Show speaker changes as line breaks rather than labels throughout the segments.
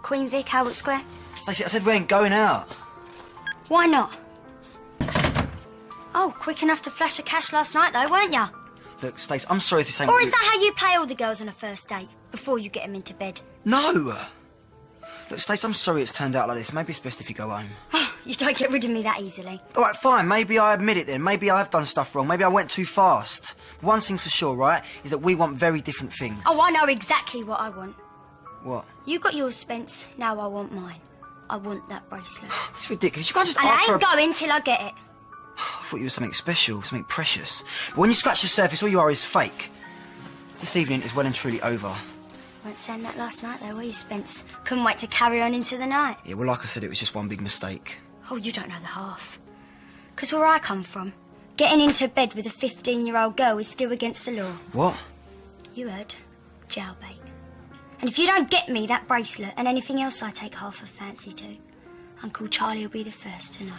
Queen Vic, Albert Square?
Stacey, I said we ain't going out.
Why not? Oh, quick enough to flash the cash last night, though, weren't you?
Look, Stacey, I'm sorry if this ain't...
Or is that how you play all the girls on a first date, before you get them into bed?
No! Look, Stacey, I'm sorry it's turned out like this. Maybe it's best if you go home.
Oh, you don't get rid of me that easily.
All right, fine. Maybe I admit it then. Maybe I've done stuff wrong. Maybe I went too fast. One thing's for sure, right, is that we want very different things.
Oh, I know exactly what I want.
What?
You got yours, Spence. Now I want mine. I want that bracelet.
That's ridiculous. You can't just
and
ask
I ain't going till I get it.
I thought you were something special, something precious. But when you scratch the surface, all you are is fake. This evening is well and truly over.
You weren't saying that last night, though, were you, Spence? Couldn't wait to carry on into the night.
Yeah, well, like I said, it was just one big mistake.
Oh, you don't know the half. 'Cause where I come from, getting into bed with a 15-year-old girl is still against the law.
What?
You heard. Jailbait. And if you don't get me that bracelet and anything else I take half a fancy to, Uncle Charlie will be the first to know.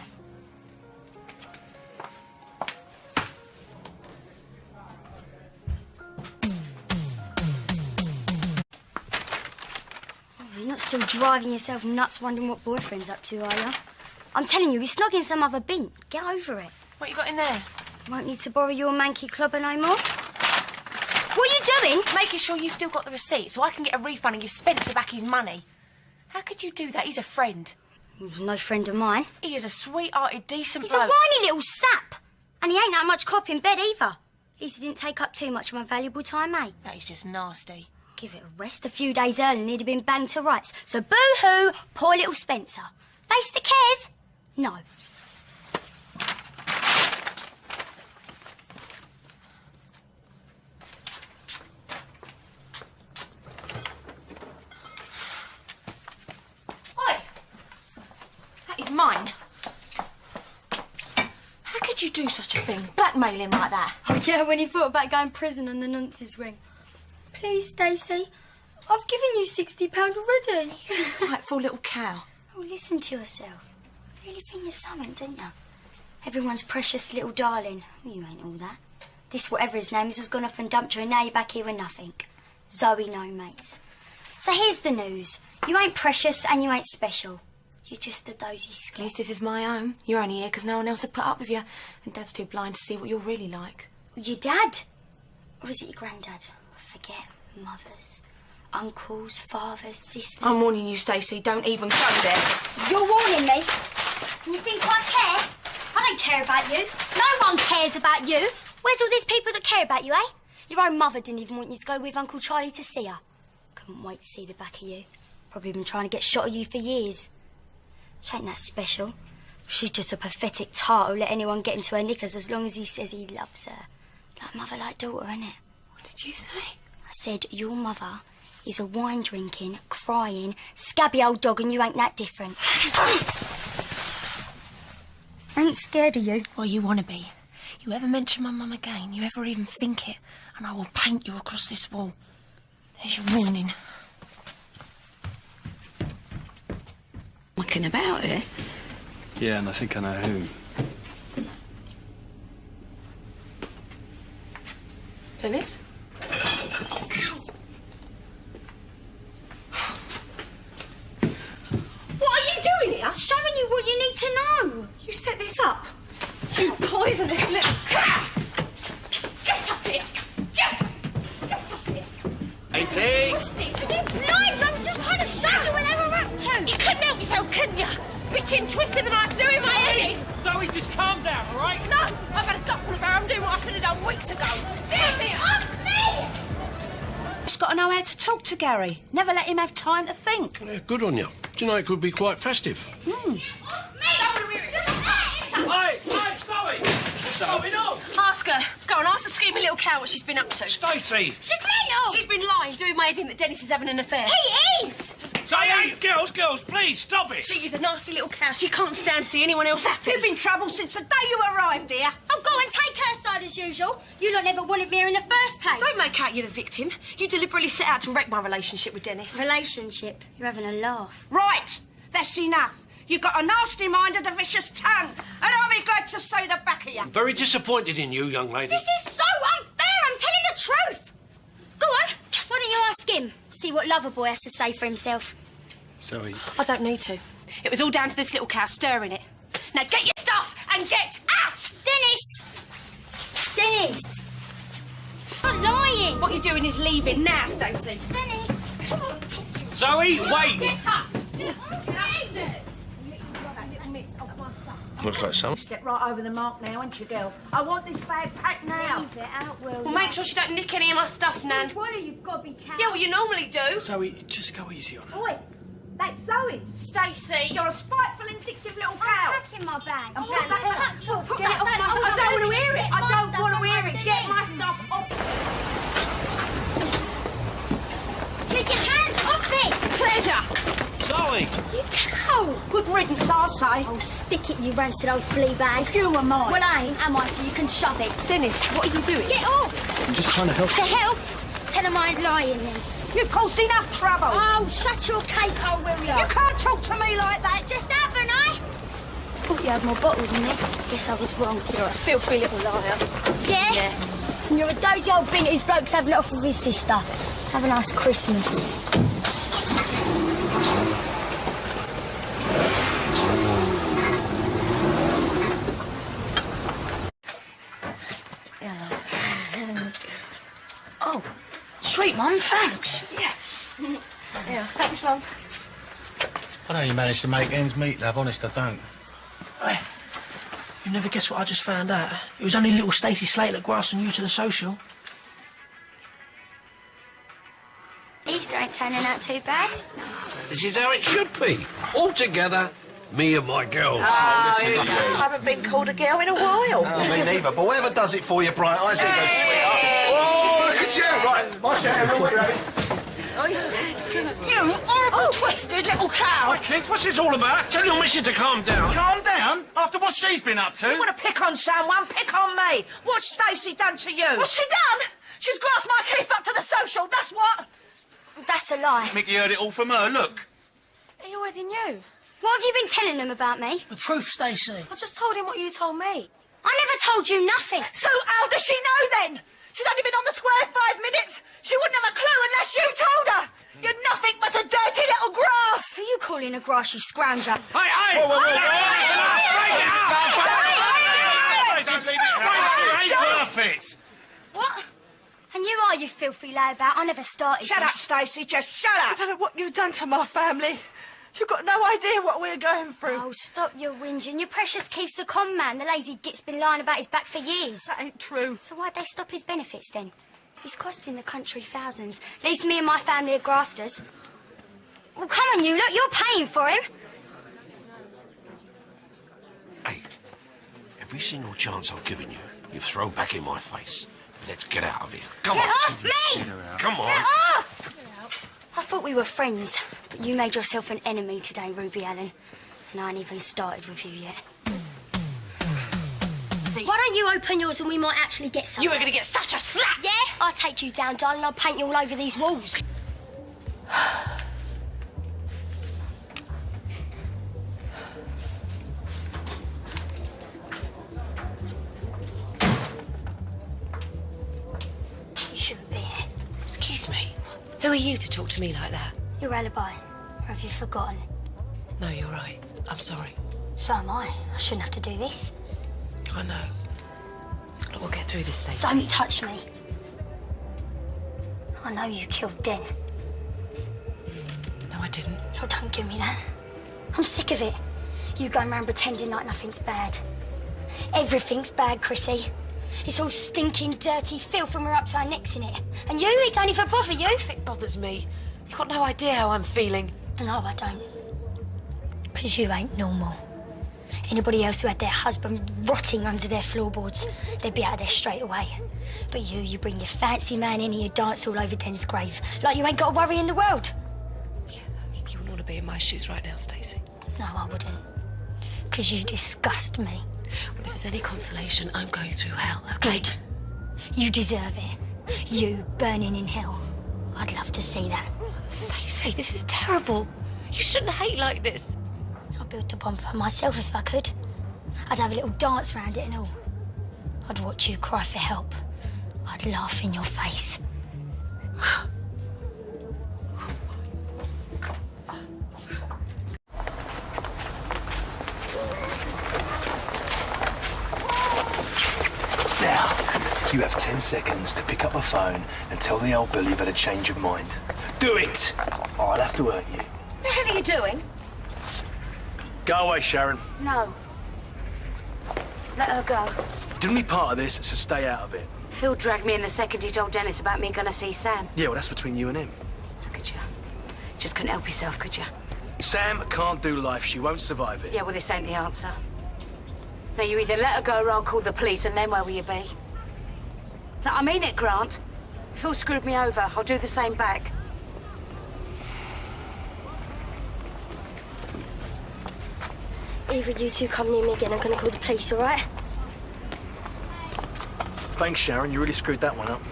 You're not still driving yourself nuts wondering what boyfriend's up to, are you? I'm telling you, he's snogging some other bint. Get over it.
What you got in there?
Won't need to borrow your manky clobber no more. What are you doing?
Making sure you still got the receipt so I can get a refund and give Spencer back his money. How could you do that? He's a friend.
He's no friend of mine.
He is a sweet-hearted, decent
He's
bloke.
a whiny little sap. And he ain't that much cop in bed either. At least he didn't take up too much of my valuable time, eh?
That is just nasty.
Give it a rest a few days early and he'd have been banged to rights. So boo-hoo, poor little Spencer. Face the cares? No.
Oi! That is mine. How could you do such a thing? Blackmail him like that?
Oh, yeah, when he thought about going to prison on the nonce's ring. Please, Stacey, I've given you £60 already.
You spiteful little cow.
Oh, listen to yourself. You really think you're something, don't you? Everyone's precious little darling. Well, you ain't all that. This, whatever his name is, has gone off and dumped you, and now you're back here with nothing. Zoe, no mates. So here's the news. You ain't precious and you ain't special. You're just a dozy
At
skit.
least this is my own. You're only here because no one else would put up with you. And Dad's too blind to see what you're really like.
Your dad? Or is it your granddad? I forget. Mothers, uncles, fathers, sisters.
I'm warning you, Stacey. Don't even go there.
You're warning me? And you think I care? I don't care about you. No one cares about you. Where's all these people that care about you, eh? Your own mother didn't even want you to go with Uncle Charlie to see her. Couldn't wait to see the back of you. Probably been trying to get shot of you for years. She ain't that special. She's just a pathetic tart who'll let anyone get into her knickers as long as he says he loves her. Like mother, like daughter, innit?
What did you say?
I said your mother is a wine-drinking, crying, scabby old dog and you ain't that different. I ain't scared of you.
Well, you want to be. You ever mention my mum again, you ever even think it, and I will paint you across this wall. There's your warning.
Mucking about here?
Yeah, and I think I know who.
Dennis? What are you doing here?
Showing you what you need to know.
You set this up? You poisonous little cat! Get up here! Get up here!
18!
Pussies, are you blind? I was just trying to show you what they were up to.
You couldn't help yourself, couldn't you? Bitching, twisting, and I'm doing my head in.
Zoe, just calm down, all right?
No, I've had a gut from her. I'm doing what I should have done weeks ago. Get me off me!
Just got to know how to talk to Gary. Never let him have time to think.
Yeah, good on you. Do you know it could be quite festive?
Hey, Zoe! What's going on?
Ask her. Go on, ask the scheming little cow what she's been up to.
Stacey!
She's mental.
She's been lying, doing my head in that Dennis is having an affair.
He is.
Zoe, girls, please, stop it!
She is a nasty little cow. She can't stand to see anyone else happy.
You've been in trouble since the day you arrived here.
Oh, go and take her side as usual. You lot never wanted me here in the first place.
Don't make out you're the victim. You deliberately set out to wreck my relationship with Dennis.
Relationship. You're having a laugh.
Right, that's enough. You've got a nasty mind and a vicious tongue, and I'll be glad to see the back of you.
I'm very disappointed in you, young lady.
This is so unfair. I'm telling the truth. Go on. Why don't you ask him? See what Loverboy has to say for himself.
Zoe.
I don't need to. It was all down to this little cow stirring it. Now get your stuff and get out!
Dennis! Dennis! I'm lying!
What you're doing is leaving now, Stacey.
Dennis!
Zoe, wait!
Get up!
Looks like some.
Step right over the mark now, ain't you, girl? I want this bag packed now.
Leave it out, Will.
Well, make sure she don't nick any of my stuff, Nan.
Swallow, you've got to be careful.
Yeah, well, you normally do.
Zoe, just go easy on her.
Oi, that's Zoe's.
Stacey.
You're a spiteful, vindictive little cow.
Back in my bag.
I'm
Get
putting that
cut yours.
Put
Get
that
it off
back.
my
I
stuff.
don't want to hear it. I
My
don't
stuff,
want to
I'm
hear it.
after
Get
this.
my stuff off.
Get your hands off it!
Pleasure.
Zoe!
You cow!
Good riddance, I say.
Oh, stick it, you rancid old flea bag.
If you were mine.
Well, I ain't, am I? So you can shove it.
Dennis, what are you doing?
Get off!
I'm just trying to help.
To help? Tell him I ain't lying then.
You've caused enough trouble.
Oh, shut your cake, old will
You can't talk to me like that.
Just haven't I? Thought you had more bottles than this. Guess I was wrong.
You're a filthy little liar.
Yeah?
Yeah.
And you're a dozy old bin whose bloke's having it off with his sister. Have a nice Christmas. Oh, sweet, Mum, thanks.
Yeah, thanks, Mum.
I know you managed to make ends meet, love. Honest, I don't.
Hey, you never guess what I just found out. It was only little Stacey Slater grassing you to the social.
Easter ain't turning out too bad.
This is how it should be. All together, me and my girls.
I haven't been called a girl in a while.
No, me neither. But whatever does it for you, Bright Eyes, it goes sweet. Oh, look at you! Right, my Sharon, what are you having?
You horrible, twisted little cow.
Hi, Keith, what's it all about? Tell your missus to calm down.
Calm down. After what she's been up to.
You want to pick on someone, pick on me. What's Stacey done to you?
What's she done? She's grasped my Keith up to the social, that's what.
That's a lie.
Mickey heard it all from her. Look.
He already knew.
What have you been telling them about me?
The truth, Stacey.
I just told him what you told me.
I never told you nothing.
So how does she know then? She's only been on the square 5 minutes. She wouldn't have a clue unless you told her. You're nothing but a dirty little grass.
Who are you calling a grass, you scrounger?
Hey, hey!
Whoa, whoa, whoa,
Break it up!
Ain't worth it.
What? And you are, you filthy layabout. I never started
Shut up,
this.
Stacey, just shut
I
up.
don't know what you've done to my family. You've got no idea what we're going through.
Oh, stop your whinging. Your precious Keith's a con man. The lazy git's been lying about his back for years.
That ain't true.
So why'd they stop his benefits then? He's costing the country thousands. Leaves me and my family are grafters. Well, come on, you. Look, you're paying for him.
Hey, every single chance I've given you, you've thrown back in my face. Let's get out of here. Come
Get
on.
off me!
Come on.
Get off! I thought we were friends, but you made yourself an enemy today, Ruby Allen. And I ain't even started with you yet. Why don't you open yours and we might actually get something?
You were going to get such a slap.
Yeah? I'll take you down, darling. I'll paint you all over these walls. You shouldn't be here.
Excuse me. Who are you to talk to me like that?
Your alibi. Or have you forgotten?
No, you're right. I'm sorry.
So am I. I shouldn't have to do this.
I know. Look, we'll get through this, Stacey.
Don't touch me. I know you killed Den.
No, I didn't.
Oh, don't give me that. I'm sick of it. You going around pretending like nothing's bad. Everything's bad, Chrissy. It's all stinking, dirty filth and we're up to our necks in it. And you, it don't even bother you.
It bothers me. You've got no idea how I'm feeling.
No, I don't. Because you ain't normal. Anybody else who had their husband rotting under their floorboards, they'd be out of there straight away. But you bring your fancy man in and you dance all over Den's grave. Like you ain't got a worry in the world.
Yeah, no, you wouldn't want to be in my shoes right now, Stacey.
No, I wouldn't. Because you disgust me.
Well, if there's any consolation, I'm going through hell, okay?
Good. You deserve it. You burning in hell. I'd love to see that.
Stacey, this is terrible. You shouldn't hate like this.
I'd build the bonfire myself if I could. I'd have a little dance around it and all. I'd watch you cry for help. I'd laugh in your face.
You have 10 seconds to pick up the phone and tell the old Bill you better change your mind. Do it! Or I'll have to hurt you.
The hell are you doing?
Go away, Sharon.
No. Let her go.
You didn't be part of this, so stay out of it.
Phil dragged me in the second he told Dennis about me gonna see Sam.
Yeah, well, that's between you and him.
Look at you. Just couldn't help yourself, could you?
Sam can't do life. She won't survive it.
Yeah, well, this ain't the answer. Now, you either let her go or I'll call the police, and then where will you be? No, I mean it, Grant. Phil screwed me over. I'll do the same back.
Either you two come near me again, I'm gonna call the police, all right?
Thanks, Sharon. You really screwed that one up.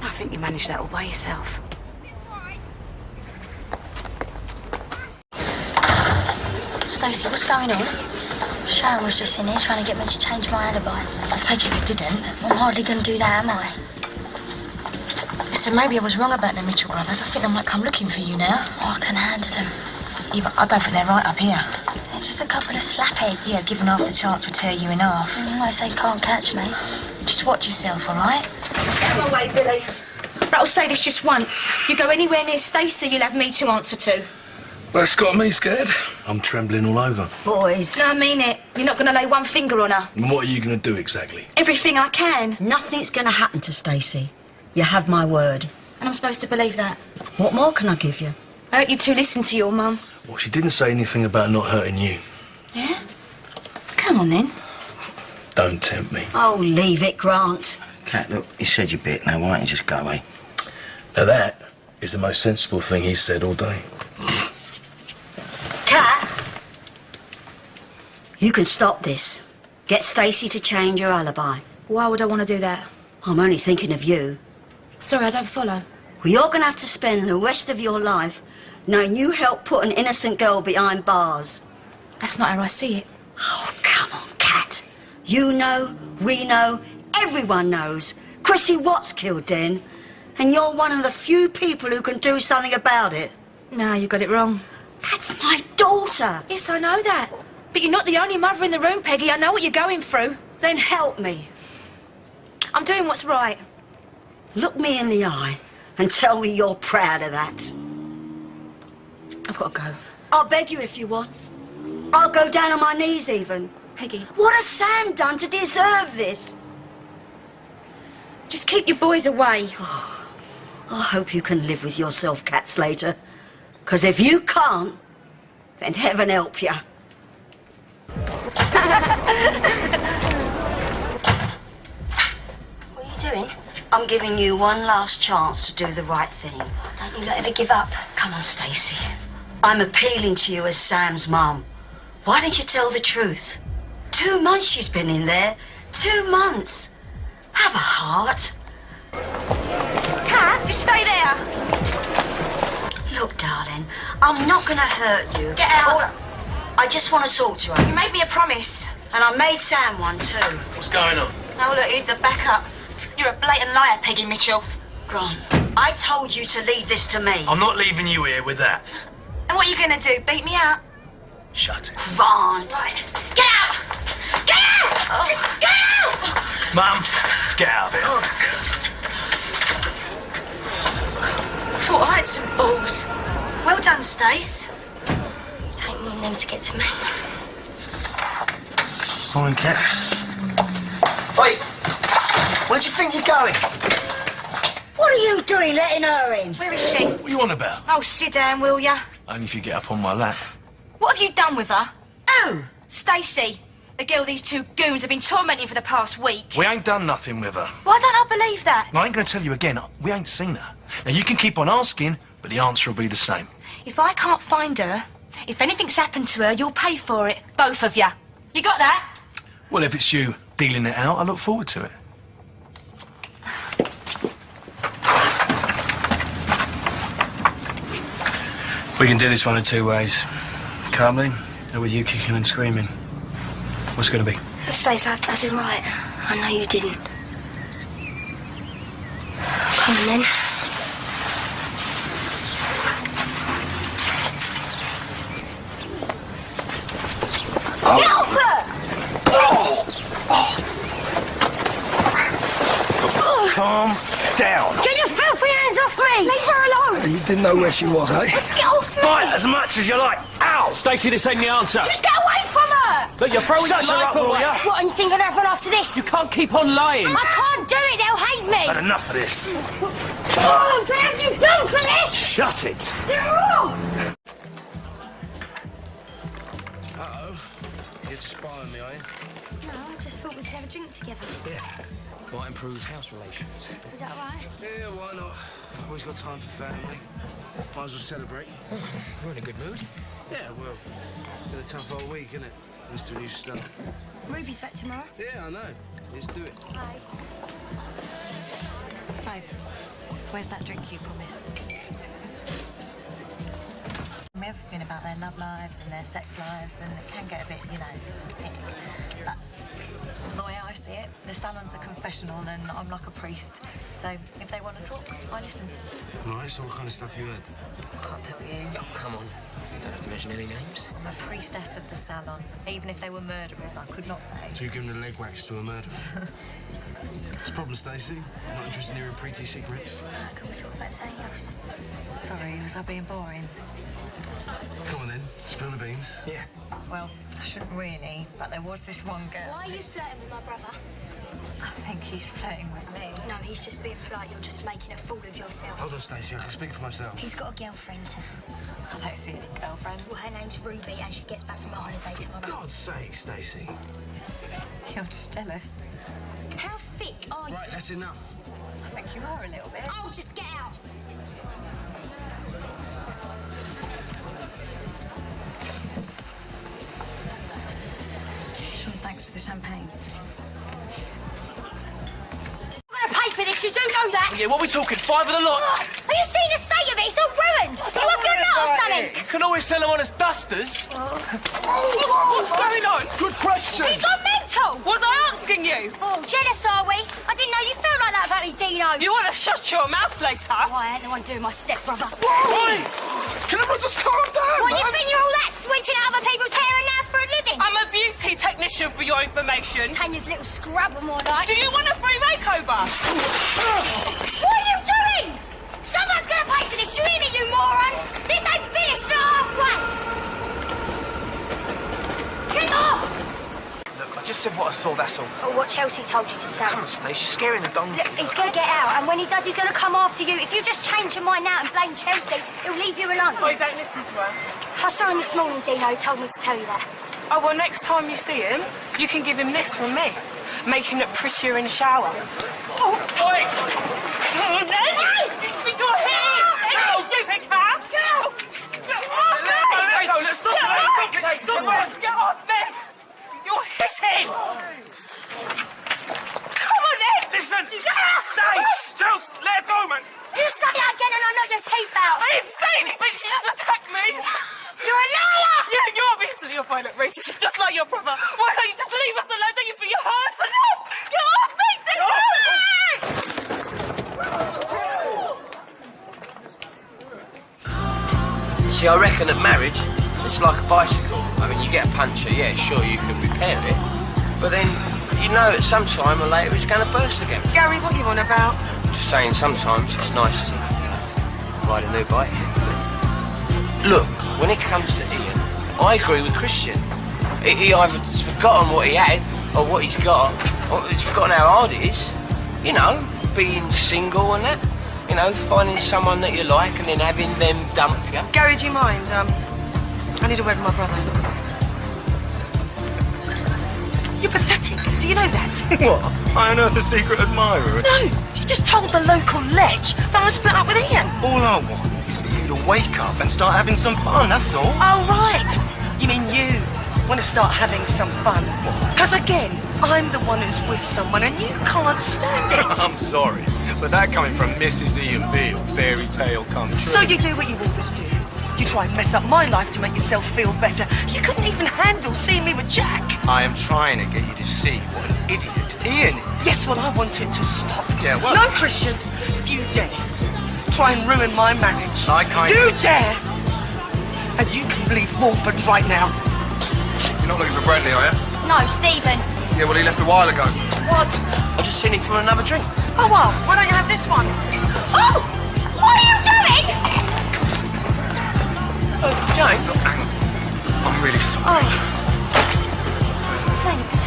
I think you managed that all by yourself.
Stacey, what's going on?
Sharon was just in here trying to get me to change my alibi.
I take it you didn't.
I'm hardly gonna do that, am I?
Listen, maybe I was wrong about the Mitchell brothers. I think they might come looking for you now.
Oh, I can handle them.
Yeah, but I don't think they're right up here.
They're just a couple of slapheads.
Yeah, given half the chance would tear you in half.
Almost they can't catch me.
Just watch yourself, all right?
Come away, Billy. But I'll say this just once. You go anywhere near Stacey, you'll have me to answer to.
That's got me scared. I'm trembling all over.
Boys. No, I mean it. You're not going to lay one finger on her.
And what are you going to do exactly?
Everything I can.
Nothing's going to happen to Stacey. You have my word.
And I'm supposed to believe that.
What more can I give you?
I hope you two listen to your mum.
Well, she didn't say anything about not hurting you.
Yeah?
Come on, then.
Don't tempt me.
Oh, leave it, Grant.
Cat, look, you said your bit. Now, why don't you just go away?
Now that is the most sensible thing he's said all day.
Cat, you can stop this. Get Stacey to change her alibi.
Why would I want to do that?
I'm only thinking of you.
Sorry, I don't follow.
Well, you're going to have to spend the rest of your life knowing you helped put an innocent girl behind bars.
That's not how I see it.
Oh, come on, Cat. You know, we know, everyone knows. Chrissy Watts killed Den, and you're one of the few people who can do something about it.
No, you got it wrong.
That's my daughter.
Yes, I know that. But you're not the only mother in the room, Peggy. I know what you're going through.
Then help me.
I'm doing what's right.
Look me in the eye and tell me you're proud of that.
I've got to go.
I'll beg you if you want. I'll go down on my knees even.
Peggy.
What has Sam done to deserve this?
Just keep your boys away.
Oh, I hope you can live with yourself, Cat Slater. Because if you can't, then heaven help you.
What are you doing?
I'm giving you one last chance to do the right thing.
Don't you lot ever give up?
Come on, Stacey. I'm appealing to you as Sam's mum. Why don't you tell the truth? 2 months she's been in there. 2 months. Have a heart.
Cat, just stay there.
Look, darling, I'm not going to hurt you.
Get out.
I just want to talk to her.
You made me a promise.
And I made Sam one too.
What's going on?
Now look, here's the backup. You're a blatant liar, Peggy Mitchell.
Grant, I told you to leave this to me.
I'm not leaving you here with that.
And what are you going to do, beat me out?
Shut it.
Grant.
Right. Get out! Get out! Just get out!
Mum, let's get out of here.
I thought I had some balls. Well done, Stace.
Take more than them to get to me.
Morning, Cat. Wait, where do you think you're going?
What are you doing letting her in?
Where is she?
What are you on about?
Oh, sit down, will ya?
Only if you get up on my lap.
What have you done with her?
Oh!
Stacey, the girl these two goons have been tormenting for the past week.
We ain't done nothing with her.
Why don't I believe that?
I ain't going to tell you again. We ain't seen her. Now, you can keep on asking, but the answer will be the same.
If I can't find her, if anything's happened to her, you'll pay for it. Both of you. You got that?
Well, if it's you dealing it out, I look forward to it.
We can do this one of two ways. Calmly, or with you kicking and screaming. What's it going to be?
Stace, I was right. I know you didn't. Come on, then.
Get off her!
down.
Get your filthy hands off me! Leave her alone!
You didn't know where she was, eh?
Get off me!
Bite as much as you like. Ow!
Stacey, this ain't the answer.
Just get away from her!
Look, you're throwing
Shut
your
her
life
up, will
away.
ya?
What, and you think gonna happen after this?
You can't keep on lying.
I can't do it, they'll hate me!
Had enough of this.
Oh, what have you done for this?
Shut it.
Oh!
Uh-oh. You're spying me, are you?
No, I just thought we'd have a drink together.
Yeah. Might improve house relations.
Is that all right?
Yeah, why not? Always got time for family. Might as well celebrate.
We're in a good mood.
Yeah, well, it's been a tough old week, isn't it? Used to a new start.
Ruby's back tomorrow.
Yeah, I know. Let's do it.
Bye.
So, where's that drink you promised? Everything about their love lives and their sex lives, and it can get a bit, you know, ick. But the way I see it, the salon's a confessional and I'm like a priest. So if they want to talk, I listen.
Right, so what kind of stuff you had?
I can't tell you.
Oh, come on. You don't have to mention any names.
I'm a priestess of the salon. Even if they were murderers, I could not say.
So you give them the leg wax to a murderer? What's the problem, Stacey? I'm not interested in hearing pretty secrets.
Can we talk about something else?
Sorry, was I being boring?
Come on then, spill the beans.
Yeah.
Well, I shouldn't really, but there was this one girl.
Why are you flirting with my brother?
I think he's flirting with me.
No, he's just being polite. You're just making a fool of yourself.
Hold on, Stacey, I can speak for myself.
He's got a girlfriend.
I don't see any girlfriend.
Well, her name's Ruby, and she gets back from a holiday tomorrow.
For God's sake, Stacey.
You're just jealous.
How thick are you?
Right, that's enough.
I think you are a little bit.
Oh, just get out.
Sure, thanks for the champagne.
You're gonna pay for this, you do know that.
Yeah, what are we talking? 5 of the lot?
Have you seen the state of it? It's all ruined. You off your nut or something?
You can always sell them on as dusters.
What's going on?
Good question.
He's gone mental.
Was I asking you?
Oh, jealous are we? I didn't know you felt like that about me, Dino.
You want to shut your mouth later?
Oh, I ain't the one doing my stepbrother.
Wait! Can everyone just calm down,
What,
man?
you think you're all that sweeping out other people's hair and nails for a living?
I'm a beauty technician for your information.
Tanya's little scrubber more like.
Do you want a free makeover?
What are you doing? Someone's gonna pay for this, you hear me, you moron? This ain't finished, not halfway. Get off!
Look, I just said what I saw, that's all.
Oh, what Chelsea told you to say.
Come on, Stace, you're scaring the donkey.
Look, he's gonna get out, and when he does, he's gonna come after you. If you just change your mind now and blame Chelsea, he'll leave you alone.
Oh, you don't listen to her?
I saw him this morning, Dino. He told me to tell you that.
Oh, well, next time you see him, you can give him this from me. Make him look prettier in the shower. Oh, boy! Oh, no! You're here! No, stupid cat! Go! Get off me!
Let go, let's stop it!
Stop it! Get off me! You're hitting! Come on, then!
Listen! Stace! Chelsea, let go, man!
You say that again and I'll knock your teeth out.
I didn't say anything! She just attacked me!
You're a liar!
Yeah, you obviously are violent racist, just like your brother. Why can't you just leave us alone? Don't you feel your hurt enough? Get off me! Get off me!
See, I reckon that marriage, it's like a bicycle. I mean, you get a puncture, yeah, sure, you can repair it. But then, you know at some time or later it's going to burst again.
Gary, what are you on about?
Just saying, sometimes it's nice to ride a new bike. Look, when it comes to Ian, I agree with Christian. He either has forgotten what he had, or what he's got, or he's forgotten how hard it is. You know, being single and that. You know, finding someone that you like and then having them dump you.
Gary, do you mind? I need a word with my brother. You're pathetic. Do you know that?
What? I unearthed a secret admirer?
No, you just told the local lech that I split up with Ian.
All I want is for you to wake up and start having some fun, that's all.
Oh, right. You mean you want to start having some fun? Because again, I'm the one who's with someone and you can't stand it.
I'm sorry, but that coming from Mrs. Ian Beale, fairy tale come true.
So you do what you always do. You try and mess up my life to make yourself feel better. You couldn't even handle seeing me with Jack.
I am trying to get you to see what an idiot Ian is.
Yes, well, I want it to stop.
Yeah, well...
No, Christian, if you dare try and ruin my marriage.
I can't...
You dare! And you can leave Warford right now.
You're not looking for Bradley, are you?
No, Stephen.
Yeah, well, he left a while ago.
What?
I just seen him for another drink.
Oh, well, why don't you have this one?
Oh! What are you doing?
Oh, Jane.
Look, hang on. I'm really sorry.
Thanks.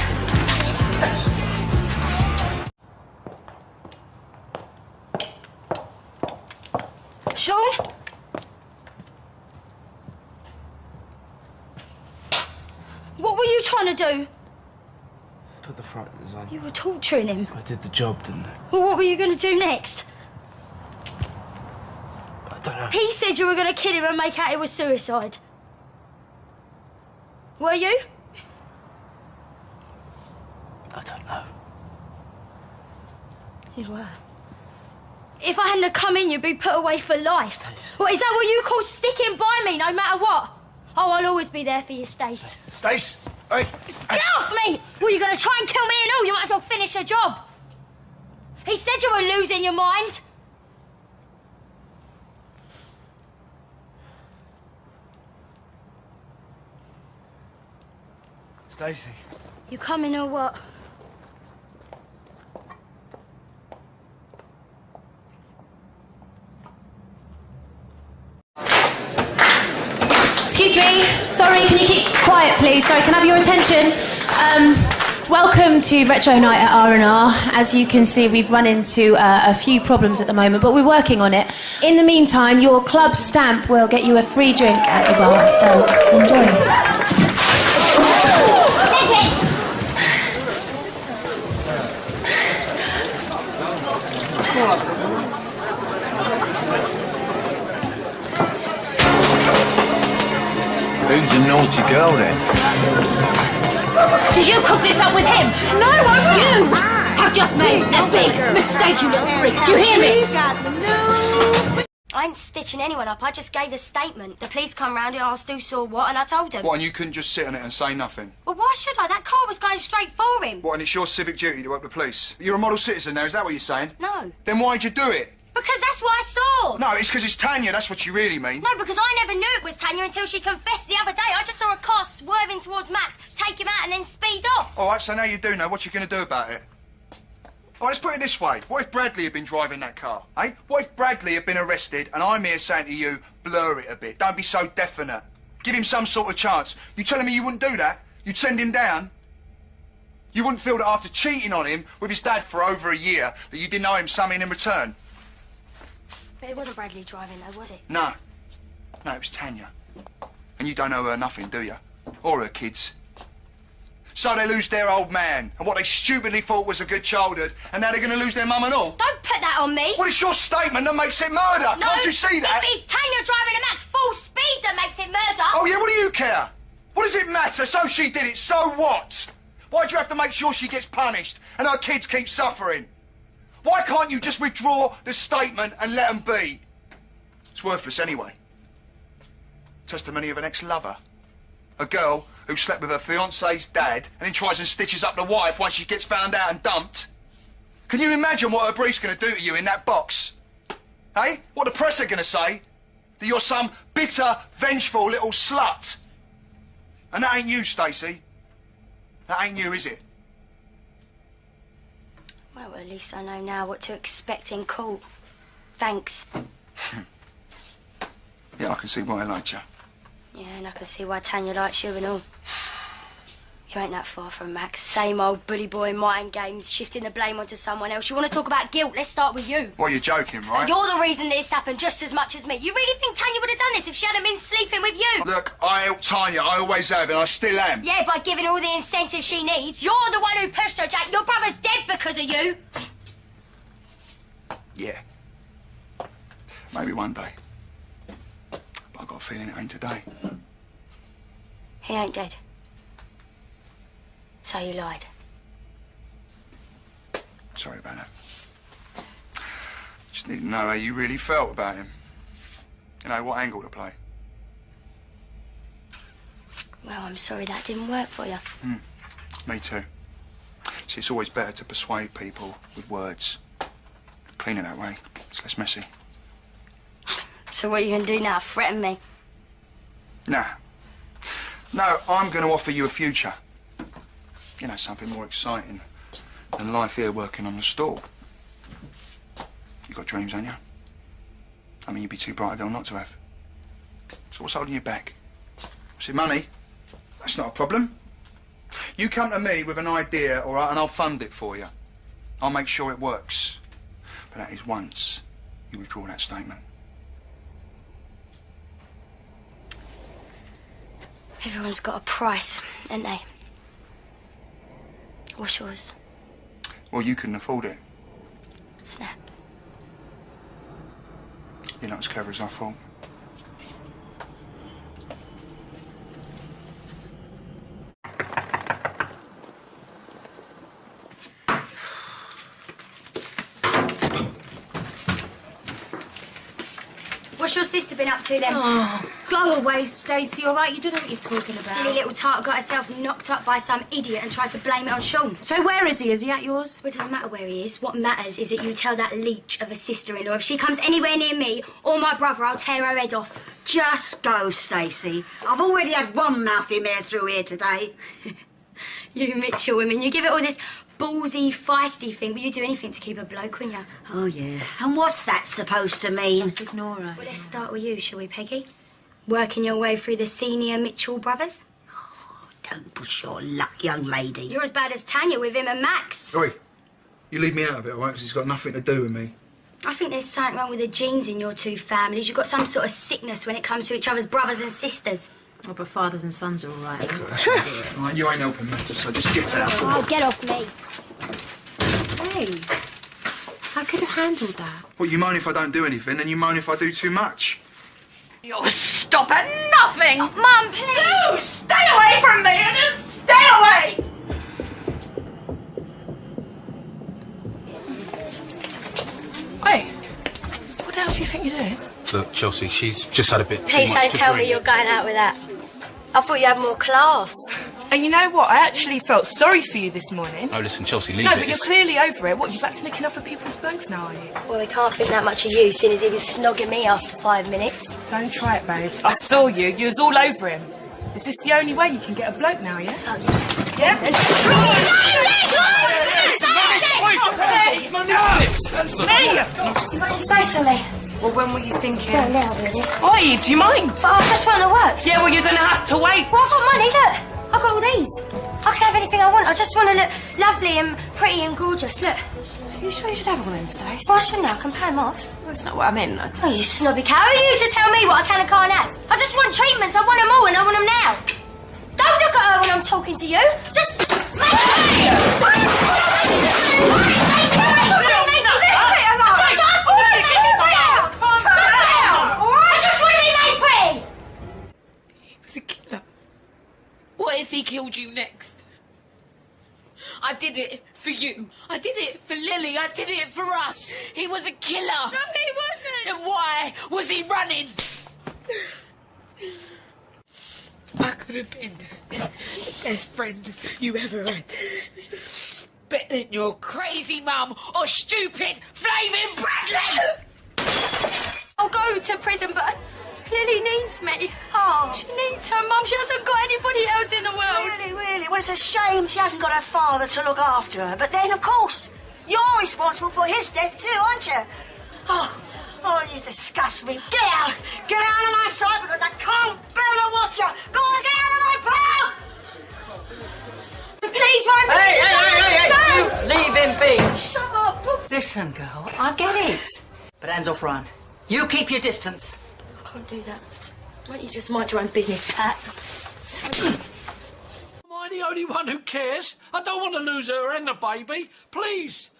Sean? What were you trying to do?
Put the frighteners on.
You were torturing him.
I did the job, didn't I?
Well, what were you going to do next?
I don't know.
He said you were going to kill him and make out it was suicide. Were you?
I don't know.
You were. If I hadn't have come in, you'd be put away for life. What, is that what you call sticking by me, no matter what? Oh, I'll always be there for you, Stace.
Stace! Hey!
Get off me! Well, you're going to try and kill me and all. You might as well finish the job. He said you were losing your mind.
Stacey.
You coming or what?
Excuse me. Sorry, can you keep quiet, please? Sorry, can I have your attention? Welcome to Retro Night at R&R. As you can see, we've run into a few problems at the moment, but we're working on it. In the meantime, your club stamp will get you a free drink at the bar, so enjoy.
Who's the naughty girl then?
Did you cook this up with him? No, I won't. You have just made a big mistake, you little freak. Do you hear me?
I ain't stitching anyone up. I just gave a statement. The police come round and asked who saw what, and I told them.
What, and you couldn't just sit on it and say nothing?
Well, why should I? That car was going straight for him.
What, and it's your civic duty to help the police? You're a model citizen now, is that what you're saying?
No.
Then why'd you do it?
Because that's what I saw.
No, it's because it's Tanya, that's what you really mean.
No, because I never knew it was Tanya until she confessed the other day. I just saw a car swerving towards Max, take him out and then speed off.
All right, so now you do know. What you going to do about it? All right, let's put it this way. What if Bradley had been driving that car, eh? What if Bradley had been arrested and I'm here saying to you, blur it a bit, don't be so definite. Give him some sort of chance. You telling me you wouldn't do that? You'd send him down? You wouldn't feel that after cheating on him with his dad for over a year that you didn't owe him something in return?
But it wasn't Bradley driving, though, was it?
No. No, it was Tanya. And you don't owe her nothing, do you? Or her kids. So they lose their old man, and what they stupidly thought was a good childhood, and now they're going to lose their mum and all?
Don't put that on me!
Well, it's your statement that makes it murder!
No,
can't you see that?
It's Tanya driving a Max full speed that makes it murder!
Oh, yeah, what do you care? What does it matter? So she did it, so what? Why do you have to make sure she gets punished, and her kids keep suffering? Why can't you just withdraw the statement and let them be? It's worthless anyway. Testimony of an ex-lover. A girl who slept with her fiancé's dad and then tries and stitches up the wife once she gets found out and dumped. Can you imagine what her brief's going to do to you in that box? Hey? What the press are going to say? That you're some bitter, vengeful little slut. And that ain't you, Stacey. That ain't you, is it?
Well, at least I know now what to expect in court. Thanks.
Yeah, I can see why I liked you.
Yeah, and I can see why Tanya likes you and all. You ain't that far from Max. Same old bully boy mind games, shifting the blame onto someone else. You want to talk about guilt? Let's start with you.
Well, you're joking, right?
You're the reason this happened just as much as me. You really think Tanya would have done this if she hadn't been sleeping with you?
Look, I helped Tanya. I always have, and I still am.
Yeah, by giving all the incentives she needs. You're the one who pushed her, Jack. Your brother's dead because of you.
Yeah. Maybe one day. But I've got a feeling it ain't today.
He ain't dead. So you lied.
Sorry about that. Just need to know how you really felt about him. You know, what angle to play.
Well, I'm sorry that didn't work for you.
Me too. See, it's always better to persuade people with words. Cleaner that way. It's less messy.
So what are you going to do now? Threaten me?
Nah. No, I'm going to offer you a future. You know, something more exciting than life here working on the stall. You got dreams, ain't you? I mean, you'd be too bright a girl not to have. So what's holding you back? See, money? That's not a problem. You come to me with an idea, all right, and I'll fund it for you. I'll make sure it works. But that is once you withdraw that statement.
Everyone's got a price, ain't they? What's yours?
Well, you couldn't afford it.
Snap.
You're not as clever as I thought.
What's your sister been up to then?
Oh, go away, Stacey, all right? You don't know what you're talking about.
Silly little tart got herself knocked up by some idiot and tried to blame it on Sean.
So where is he? Is he at yours?
Well, it doesn't matter where he is. What matters is that you tell that leech of a sister-in-law if she comes anywhere near me or my brother, I'll tear her head off.
Just go, Stacey. I've already had one mouthy mare through here today.
You Mitchell women, you give it all this ballsy, feisty thing, but you do anything to keep a bloke, wouldn't you?
Oh, yeah. And what's that supposed to mean?
Just ignore her.
Well, let's start with you, shall we, Peggy? Working your way through the senior Mitchell brothers?
Oh, don't push your luck, young lady.
You're as bad as Tanya with him and Max.
Oi, you leave me out of it, all right, because it's got nothing to do with me.
I think there's something wrong with the genes in your two families. You've got some sort of sickness when it comes to each other's brothers and sisters.
Oh, but fathers and sons are all right.
All right, you ain't helping matters, so just get out.
Oh, get off me.
Hey, I could have handled that.
Well, you moan if I don't do anything, and you moan if I do too much.
You'll stop at nothing!
Oh, Mum, please!
No, stay away from me! Just stay away!
Hey, what the hell do you think you're doing?
Look, Chelsea, she's just had a bit
Please
too much
don't
to
tell
drink.
me you're going out with that. I thought you had more class.
And you know what? I actually felt sorry for you this morning.
Oh, listen, Chelsea, leave
No,
it.
but you're clearly over it. What, are you back to nicking off of people's blokes now, are you?
Well, we can't think that much of you, seeing as he was snogging me after 5 minutes.
Don't try it, babes. I saw you. You was all over him. Is this the only way you can get a bloke now, yeah?
Oh,
yeah?
You got any space for me?
Well, when were you thinking?
Well, now, really.
Oi, do you mind?
But I just want to work.
Yeah, well, you're going to have to wait.
Well, I've got money, look. I've got all these. I can have anything I want. I just want to look lovely and pretty and gorgeous. Look.
Are you sure you should have all them, Stace?
Why shouldn't I? I can pay them off.
Well, that's not what I meant.
Oh, you snobby cow. Who are you to tell me what I can and can't have? I just want treatments. I want them all and I want them now. Don't look at her when I'm talking to you. Just...
A killer. What if he killed you next? I did it for you. I did it for Lily. I did it for us. He was a killer. No, he wasn't. Then why was he running? I could have been the best friend you ever had. Better than your crazy mum or stupid flaming Bradley.
I'll go to prison, but Lily needs me. Oh. She needs her mum. She hasn't got anybody else in the world.
Really, really? Well, it's a shame she hasn't got her father to look after her. But then, of course, you're responsible for his death too, aren't you? Oh, you disgust me. Get out. Get out of my sight because I can't bear to watch you. Go on, get out of my path.
Please, Ryan.
Hey, you leave him be.
Shut up.
Listen, girl, I get it. But hands off, Ryan. You keep your distance.
I can't do that. Why don't you just mind your own business, Pat?
Am I the only one who cares? I don't want to lose her and the baby. Please,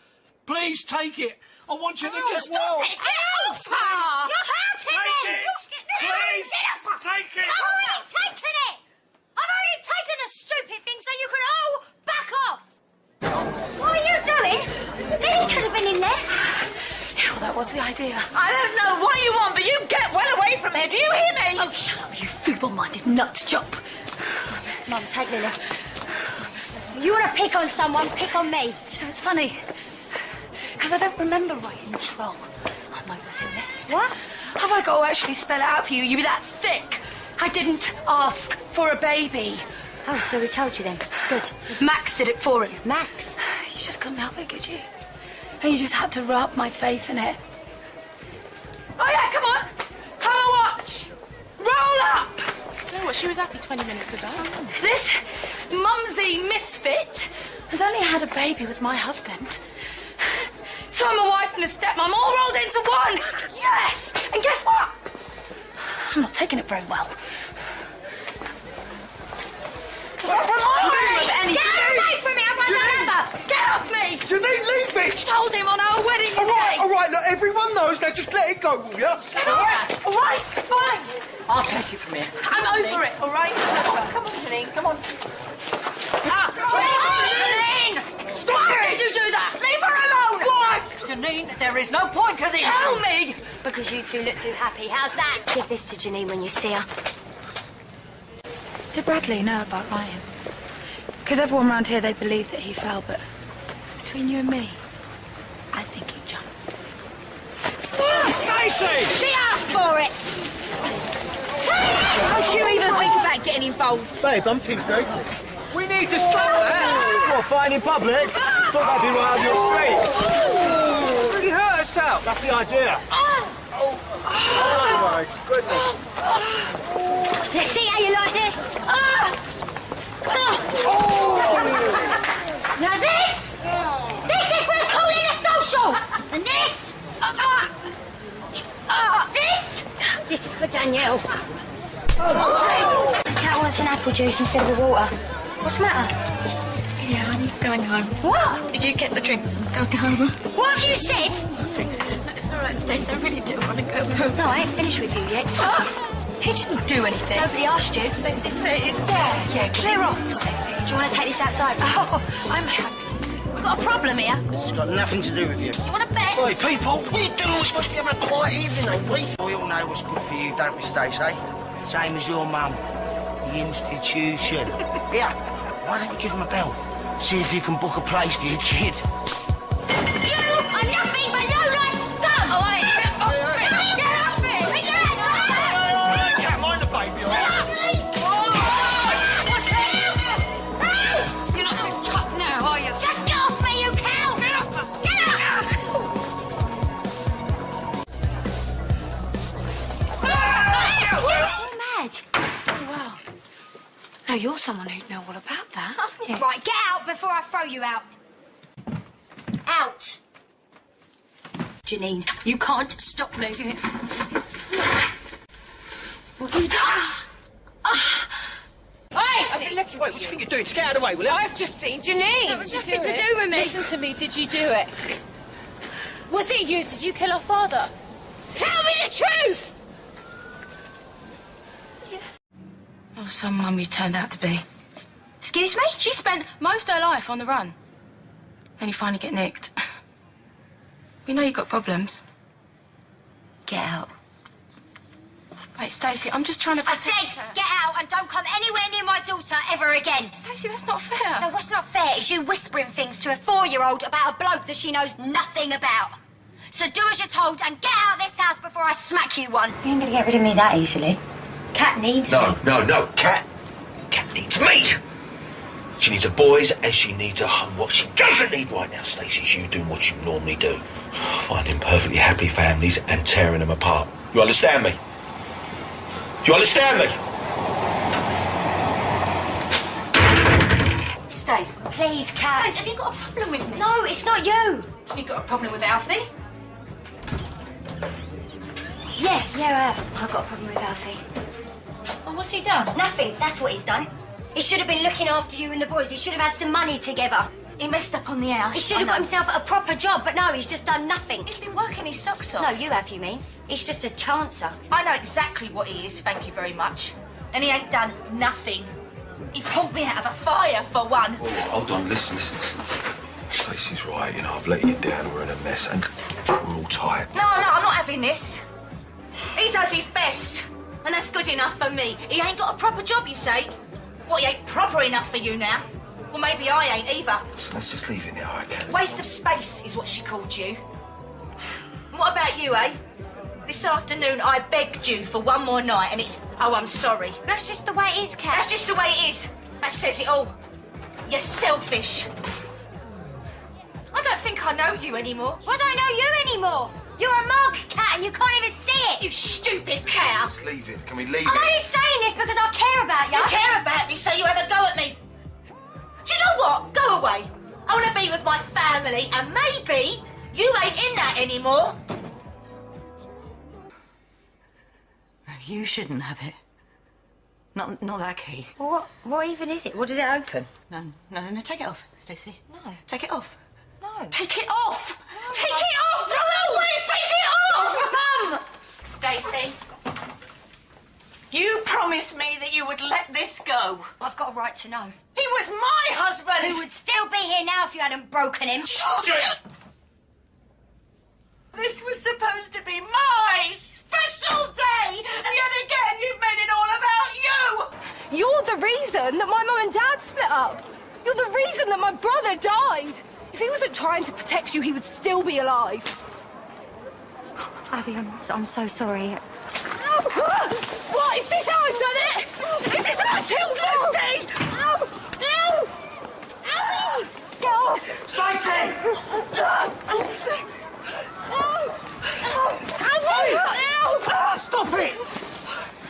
please take it. I want you to get well.
Stop it! Get off her! You're hurting me!
Take it! Please! Take it!
I've already taken it! I've already taken the stupid thing so you can all back off! What are you doing? Lily could have been in there.
Well, that was the idea.
I don't know what you want, but you get well away from here. Do you hear me?
Oh, shut up, you feeble-minded nut job.
Mum, take Lily. You want to pick on someone, pick on me.
You know, it's funny. Because I don't remember writing troll on my little list.
What?
Have I got to actually spell it out for you? You're that thick. I didn't ask for a baby.
Oh, so we told you then. Good.
Max did it for him.
Max?
You just couldn't help it, could you? And you just had to rub my face in it.
Oh, yeah, come on. Come and watch. Roll up.
You know what? She was happy 20 minutes ago.
This mumsy misfit has only had a baby with my husband. So I'm a wife and a stepmom all rolled into one. Yes. And guess what? I'm not taking it very well. Does that remind you of anything?
Get away from me, otherwise I'll never.
Get off me!
Janine, leave it!
Told him on our wedding day.
All right, look, everyone knows. Now just let it go, will ya?
All right, fine.
I'll take you from here.
I'm over it, all right?
Come on, Janine, come on.
Janine! Why did you do that? Leave her alone! Why?
Janine, there is no point to this.
Tell me!
Because you two look too happy. How's that? Give this to Janine when you see her.
Did Bradley know about Ryan? Because everyone around here, they believe that he fell, but between you and me, I think he jumped.
Stacey!
She asked for it!
Don't you even think about getting involved?
Babe, I'm Team Stacey. We need to stop that. What, fighting in public? Thought that'd be right up your street. Really hurt herself. That's the idea. Oh my goodness.
Let's see how you like this. Now this is for calling a social. And this is for Danielle. Cat wants an apple juice instead of the water. What's the matter?
Yeah, I'm going home.
What?
You get the drinks and go home.
What have you said?
It's all right, Stacey. I really do want to go home.
No, I ain't finished with you yet.
He didn't do anything.
Nobody asked you.
Stacey, please. Yeah, clear off, Stacey.
Do you want to take this outside?
Oh, I'm happy to. We've got a problem here.
This has got nothing to do with you.
You want to bet?
Oi, people, what are you doing? We're supposed to be having a quiet evening, ain't we? We all know what's good for you, don't we, Stacey? Same as your mum. The institution. Here, why don't you give him a bell? See if you can book a place for your kid.
You are nothing but low-life scum!
Oh, wait.
Get off me! Put your hands up!
Can't mind the baby, all right?
You're not going to talk now, are you?
Just get off me, you cow! Get off! Get off! You're mad.
Oh, well. Now, you're someone who'd know all about that, aren't you?
Right, get out before I throw you out. Out.
Janine, you can't stop me. What have you done?
I've been looking. Wait, what do you think you're doing? Just get out of the way, will you?
I've just seen Janine.
That was nothing to do with me.
Listen to me. Did you do it? Was it you? Did you kill our father? Tell me the truth!
Oh, some mum you turned out to be.
Excuse me?
She spent most of her life on the run. Then you finally get nicked. We know you've got problems.
Get out.
Wait, Stacey, I'm just trying to
I
protect
said,
her.
get out and don't come anywhere near my daughter ever again.
Stacey, that's not fair.
No, what's not fair is you whispering things to a 4-year-old about a bloke that she knows nothing about. So do as you're told and get out of this house before I smack you one. You ain't gonna get rid of me that easily. Cat needs me.
No. Cat needs me. She needs her boys and she needs a home. What she doesn't need right now, Stacey, is you doing what you normally do. Finding perfectly happy families and tearing them apart. You understand me? Do you understand me?
Stacey.
Please, Cat.
Stacey, have you got a problem with me?
No, it's not you.
Have you got a problem with Alfie?
Yeah, I have. I've got a problem with Alfie.
Well, what's he done?
Nothing. That's what he's done. He should have been looking after you and the boys. He should have had some money together.
He messed up on the house.
He should have got himself a proper job, but no, he's just done nothing.
He's been working his socks off.
No, you have, you mean? He's just a chancer.
I know exactly what he is, thank you very much. And he ain't done nothing. He pulled me out of a fire, for one.
Oh, hold on, listen. Stacey's right, you know, I've let you down, we're in a mess, and we're all tired.
No, I'm not having this. He does his best, and that's good enough for me. He ain't got a proper job, you say? What, he ain't proper enough for you now? Well, maybe I ain't either.
Let's just leave it now, okay?
Waste of space is what she called you. And what about you, eh? This afternoon I begged you for one more night and it's, oh, I'm sorry.
That's just the way it is, Kat.
That's just the way it is. That says it all. You're selfish. I don't think I know you anymore.
What do I know you anymore? You're a mug cat and you can't even see it.
You stupid cow.
Let's leave it. Can we leave
I'm only
it?
saying this because I care about you.
You care about me, so you have a go at me. Do you know what? Go away. I want to be with my family, and maybe you ain't in that anymore.
You shouldn't have it. Not that key.
Well, what even is it? What does it open?
No, take it off, Stacey.
No.
Take it off.
No.
Take it off! No. Take it off! No way! Take it off! Mum! Stacey, you promised me that you would let this go.
I've got a right to know.
He was my husband!
Who would still be here now if you hadn't broken him.
This was supposed to be my special day, and yet again you've made it all about you!
You're the reason that my mum and dad split up. You're the reason that my brother died. If he wasn't trying to protect you, he would still be alive.
Abby, I'm so sorry.
What? Is this how I've done it? Is this how I killed Lucy? Ow! Ow! Ow! Get off!
Stacey! Stop it!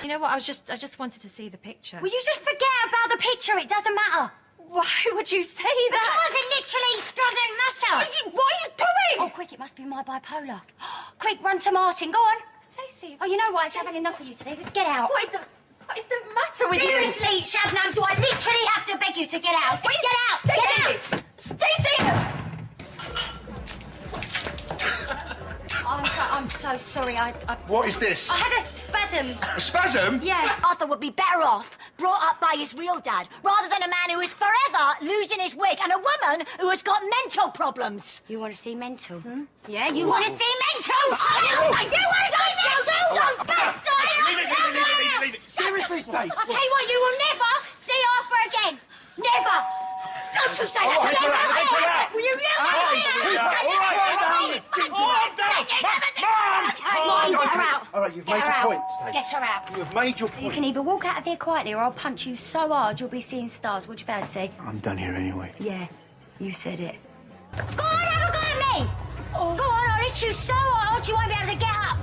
You know what? I just wanted to see the picture.
Will you just forget about the picture? It doesn't matter.
Why would you say that?
Because it literally doesn't matter.
What are you doing?
Oh, quick, it must be my bipolar. Quick, run to Martin. Go on.
Stacey.
Oh, you know what? I've had enough of you today. Just get out.
What is the matter with you?
Seriously, Shabnam, do I literally have to beg you to get out? Get out! Get out!
Stacey!
I'm so sorry. I
What is this?
had a spasm.
A spasm?
Yeah.
Arthur would be better off brought up by his real dad rather than a man who is forever losing his wig and a woman who has got mental problems.
You want to see mental? Hmm? Yeah, you want to see mental? You want to see mental? Don't backside!
Leave it. Seriously, Stacey.
I'll tell you what, you will never see Arthur again. Never. Don't you say that to me. Will you
All right, you've made your point, Stacey.
Get her out.
You've made your
You
point.
can either walk out of here quietly or I'll punch you so hard you'll be seeing stars. What do you fancy?
I'm done here anyway.
Yeah, you said it. Go on, have a go at me! Oh. Go on, I'll hit you so hard you won't be able to get up.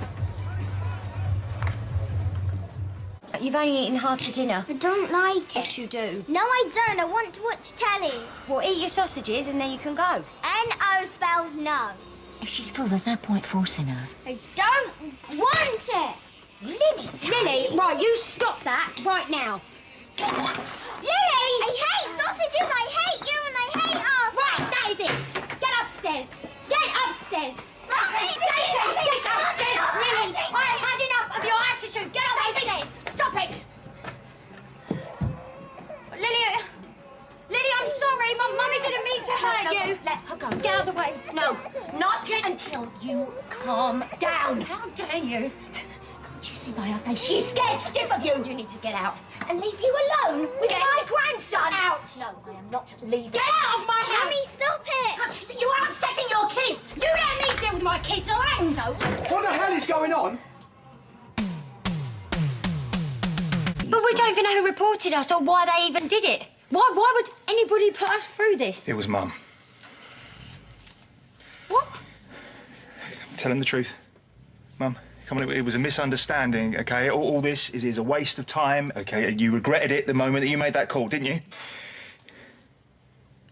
You've only eaten half the dinner.
I don't like it.
Yes, you do.
No, I don't. I want to watch telly.
Well, eat your sausages and then you can go.
N-O spells no.
If she's full, there's no point forcing her.
I don't want it.
Lily, right, you stop that right now.
Lily! I hate sausages, I hate you, and I hate us.
Right, that is it. Get upstairs. Get upstairs. Get upstairs, Lily. I have had enough of your attitude. Get upstairs. Stop it. Lily, I'm sorry. My mummy didn't mean to hurt you. Let her go. Get out of the way. No, not until you calm down. How dare you? Can't you see by her face? She's scared stiff of you. You need to get out.
And leave you alone with my grandson.
Out.
No, I am not leaving.
Get out of my house.
Mummy, stop it.
Can't you see? You are upsetting your kids. You let me deal with my kids, all right? So.
What the hell is going on?
But we don't even know who reported us or why they even did it. Why would anybody put us through this?
It was Mum.
What?
Tell him the truth. Mum, come on, it was a misunderstanding, OK? All this is a waste of time, OK? You regretted it the moment that you made that call, didn't you?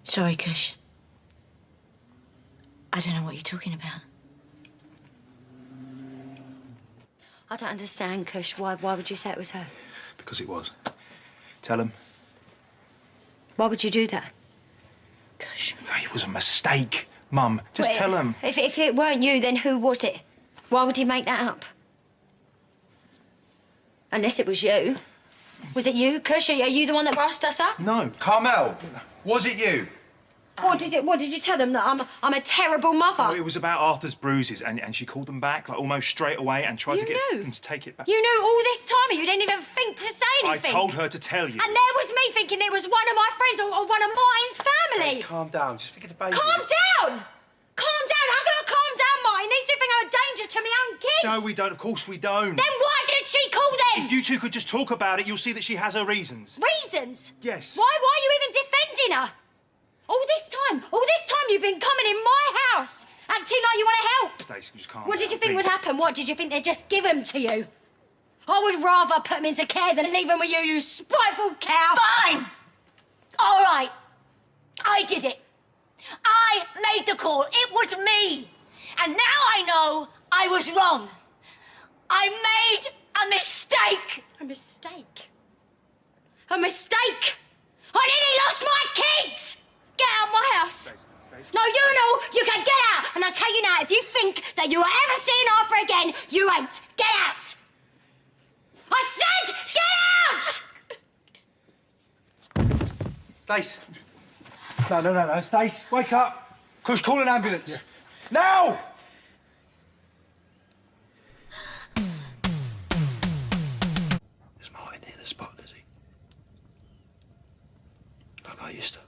Sorry, Kush. I don't know what you're talking about.
I don't understand, Kush. Why would you say it was her?
Because it was. Tell him.
Why would you do that?
Kush.
It was a mistake, Mum. Just tell him.
If it weren't you, then who was it? Why would he make that up? Unless it was you. Was it you, Kush? Are you the one that rossed us up?
No.
Carmel, was it you?
What did you tell them? That I'm a terrible mother?
Oh, it was about Arthur's bruises, and she called them back, like, almost straight away, and tried to get them to take it back.
You knew all this time and you didn't even think to say anything?
I told her to tell you.
And there was me thinking it was one of my friends or one of Martin's family.
Let's calm down. Just forget the baby.
Calm down! Calm down! How can I calm down, Martin? These two think I'm a danger to my own kids.
No, we don't. Of course we don't.
Then why did she call them?
If you two could just talk about it, you'll see that she has her reasons.
Reasons?
Yes.
Why are you even defending her? All this time you've been coming in my house, acting acting like you want to help.
Stacey, you just can't.
What did you think would happen? What did you think they'd just give him to you? I would rather put him into care than leave him with you, you spiteful cow.
Fine! All right. I did it. I made the call. It was me. And now I know I was wrong. I made a mistake.
A mistake? A mistake? I nearly lost my kids! Get out of my house! No, you know, you can get out! And I tell you now, if you think that you will ever see an Arthur again, you ain't. Get out! I said, get out!
Stace. No, Stace, wake up. Kush, call an ambulance. Yeah. Now!
Is Martin near the spot, is he? Like I used to.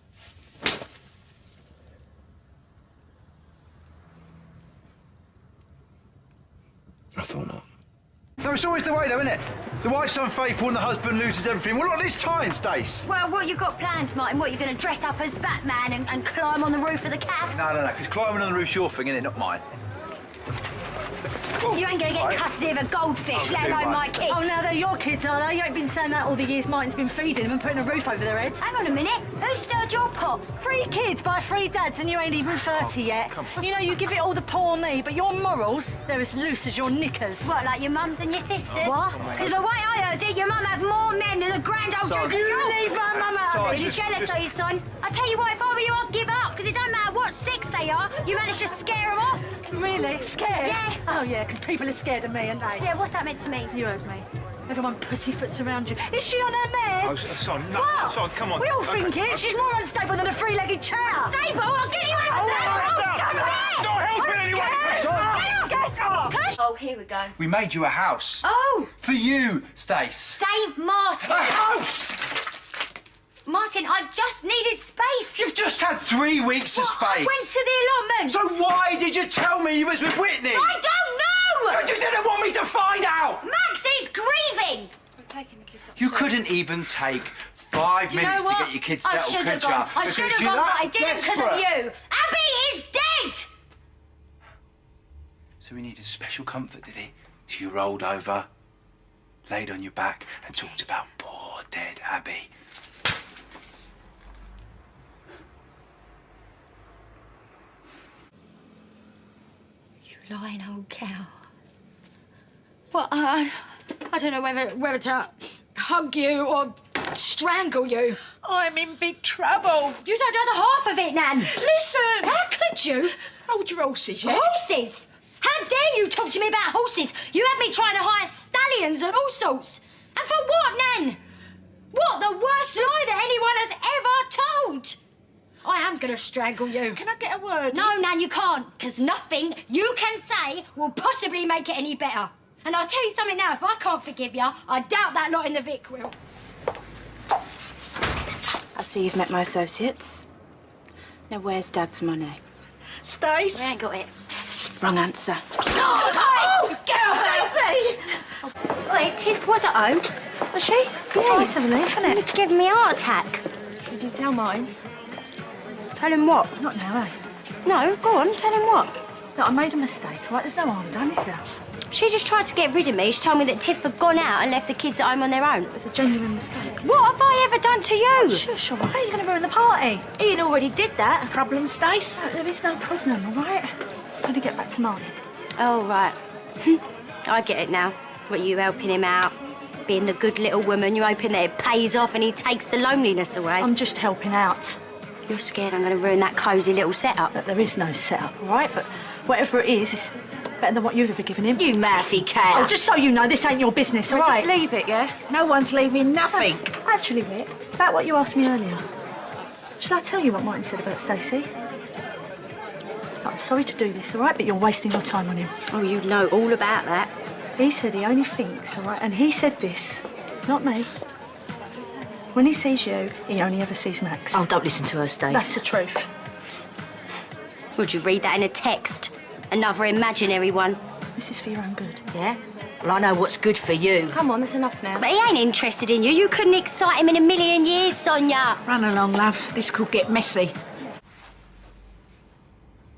I thought not.
So it's always the way, though, isn't it? The wife's unfaithful and the husband loses everything. Well, not this time, Stace.
Well, what you got planned, Martin? What, you going to dress up as Batman and climb on the roof of the cab?
No, because climbing on the roof's your thing, isn't it? Not mine.
You ain't going to get custody of a goldfish, let alone my kids.
Oh, now they're your kids, are they? You ain't been saying that all the years Martin's been feeding them and putting a roof over their heads.
Hang on a minute. Who stirred your pot?
3 kids by 3 dads and you ain't even 30 yet. You know, you give it all the poor me, but your morals, they're as loose as your knickers.
What, like your mums and your sisters?
What?
Because the way I heard it, your mum had more men than the grand old Duke.
You leave my mum out of
Are
this.
you jealous, are you, son? I tell you what, if I were you, I'd give up. Because it don't matter what 6 they are, you managed to scare them off.
Really? Scared?
Yeah.
Oh, yeah, because people are scared of me, aren't they?
Yeah, what's that meant to me?
You heard me. Everyone pussyfoots around you. Is she on her meds?
Oh, son, no,
What?
son, come on.
We all
Okay.
think it. She's more unstable than a 3-legged chair.
Unstable? I'll get you out of there!
Not helping anyone!
Kush! Oh, here we go.
We made you a house.
Oh!
For you, Stace.
St. Martin.
A house!
Martin, I just needed space.
You've just had 3 weeks of space.
I went to the allotment.
So why did you tell me you was with Whitney?
I don't know!
But you didn't want me to find out!
Max is grieving!
I'm taking the kids upstairs.
You couldn't even take 5
Do you know
minutes to
what?
get your kids
I
settled,
should have
could
gone.
ya?
I should have
Because you're
gone, but
that
I didn't because of
desperate.
you. Abby is dead!
So he needed special comfort, did he? So you rolled over, laid on your back, and talked about poor dead Abby.
You lying old cow. Well, I don't know whether to hug you or strangle you.
I'm in big trouble.
You don't know the half of it, Nan.
Listen.
How could you?
Hold your horses, yeah?
Horses? How dare you talk to me about horses? You had me trying to hire stallions and all sorts. And for what, Nan? What, the worst lie that anyone has ever told? I am going to strangle you.
Can I get a word?
No, Nan, you can't. Because nothing you can say will possibly make it any better. And I'll tell you something now, if I can't forgive you, I doubt that lot in the Vic will.
I see you've met my associates. Now, where's Dad's money?
Stace?
We ain't got it.
Wrong answer.
Oh, get off Stacey! Wait, Tiff was at home.
Was she? Yeah, it's a relief, isn't it?
It's giving me a heart attack.
Did you tell mine?
Tell him what?
Not now, eh?
No, go on, tell him what?
No, I made a mistake, all right? There's no harm done, is there?
She just tried to get rid of me. She told me that Tiff had gone out and left the kids at home on their own.
It was a genuine mistake.
What have I ever done to you?
Shush, all right? You're going to ruin the party.
Ian already did that.
Problem, Stace?
There is no problem, all right? I'm going to get back to Martin.
Oh, right. I get it now. But you helping him out, being the good little woman, you hoping that it pays off and he takes the loneliness away.
I'm just helping out.
You're scared I'm going to ruin that cosy little setup.
Look, there is no setup, all right? But whatever it is, it's better than what you've ever given him.
You mouthy cat.
Oh, just so you know, this ain't your business, all right?
Just leave it, yeah?
No one's leaving nothing.
Actually, Rick, about what you asked me earlier. Shall I tell you what Martin said about Stacey? I'm sorry to do this, all right? But you're wasting your time on him.
Oh, you know all about that.
He said he only thinks, all right? And he said this, not me. When he sees you, he only ever sees Max.
Oh, don't listen to her, Stace.
That's the truth.
Would you read that in a text? Another imaginary one.
This is for your own good.
Yeah? Well, I know what's good for you.
Come on, that's enough now.
But he ain't interested in you. You couldn't excite him in a million years, Sonia.
Run along, love. This could get messy.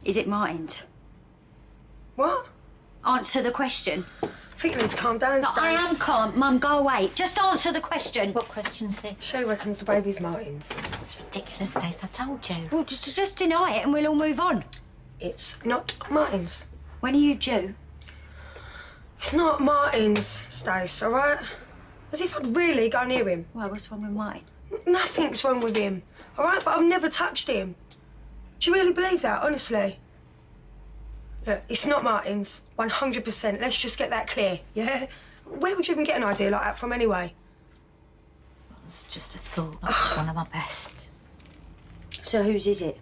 Is it Martin's?
What?
Answer the question.
I think you need to calm down,
No,
Stace.
I am calm. Mum, go away. Just answer the question.
What question's this?
She reckons the baby's Martin's.
It's ridiculous, Stace. I told you.
Well, just deny it and we'll all move on.
It's not Martin's.
When are you due?
It's not Martin's, Stace, all right? As if I'd really go near him.
Well, what's wrong with Martin?
Nothing's wrong with him, all right? But I've never touched him. Do you really believe that, honestly? Look, it's not Martin's, 100%. Let's just get that clear, yeah? Where would you even get an idea like that from, anyway?
It's just a thought. One of my best.
So whose is it?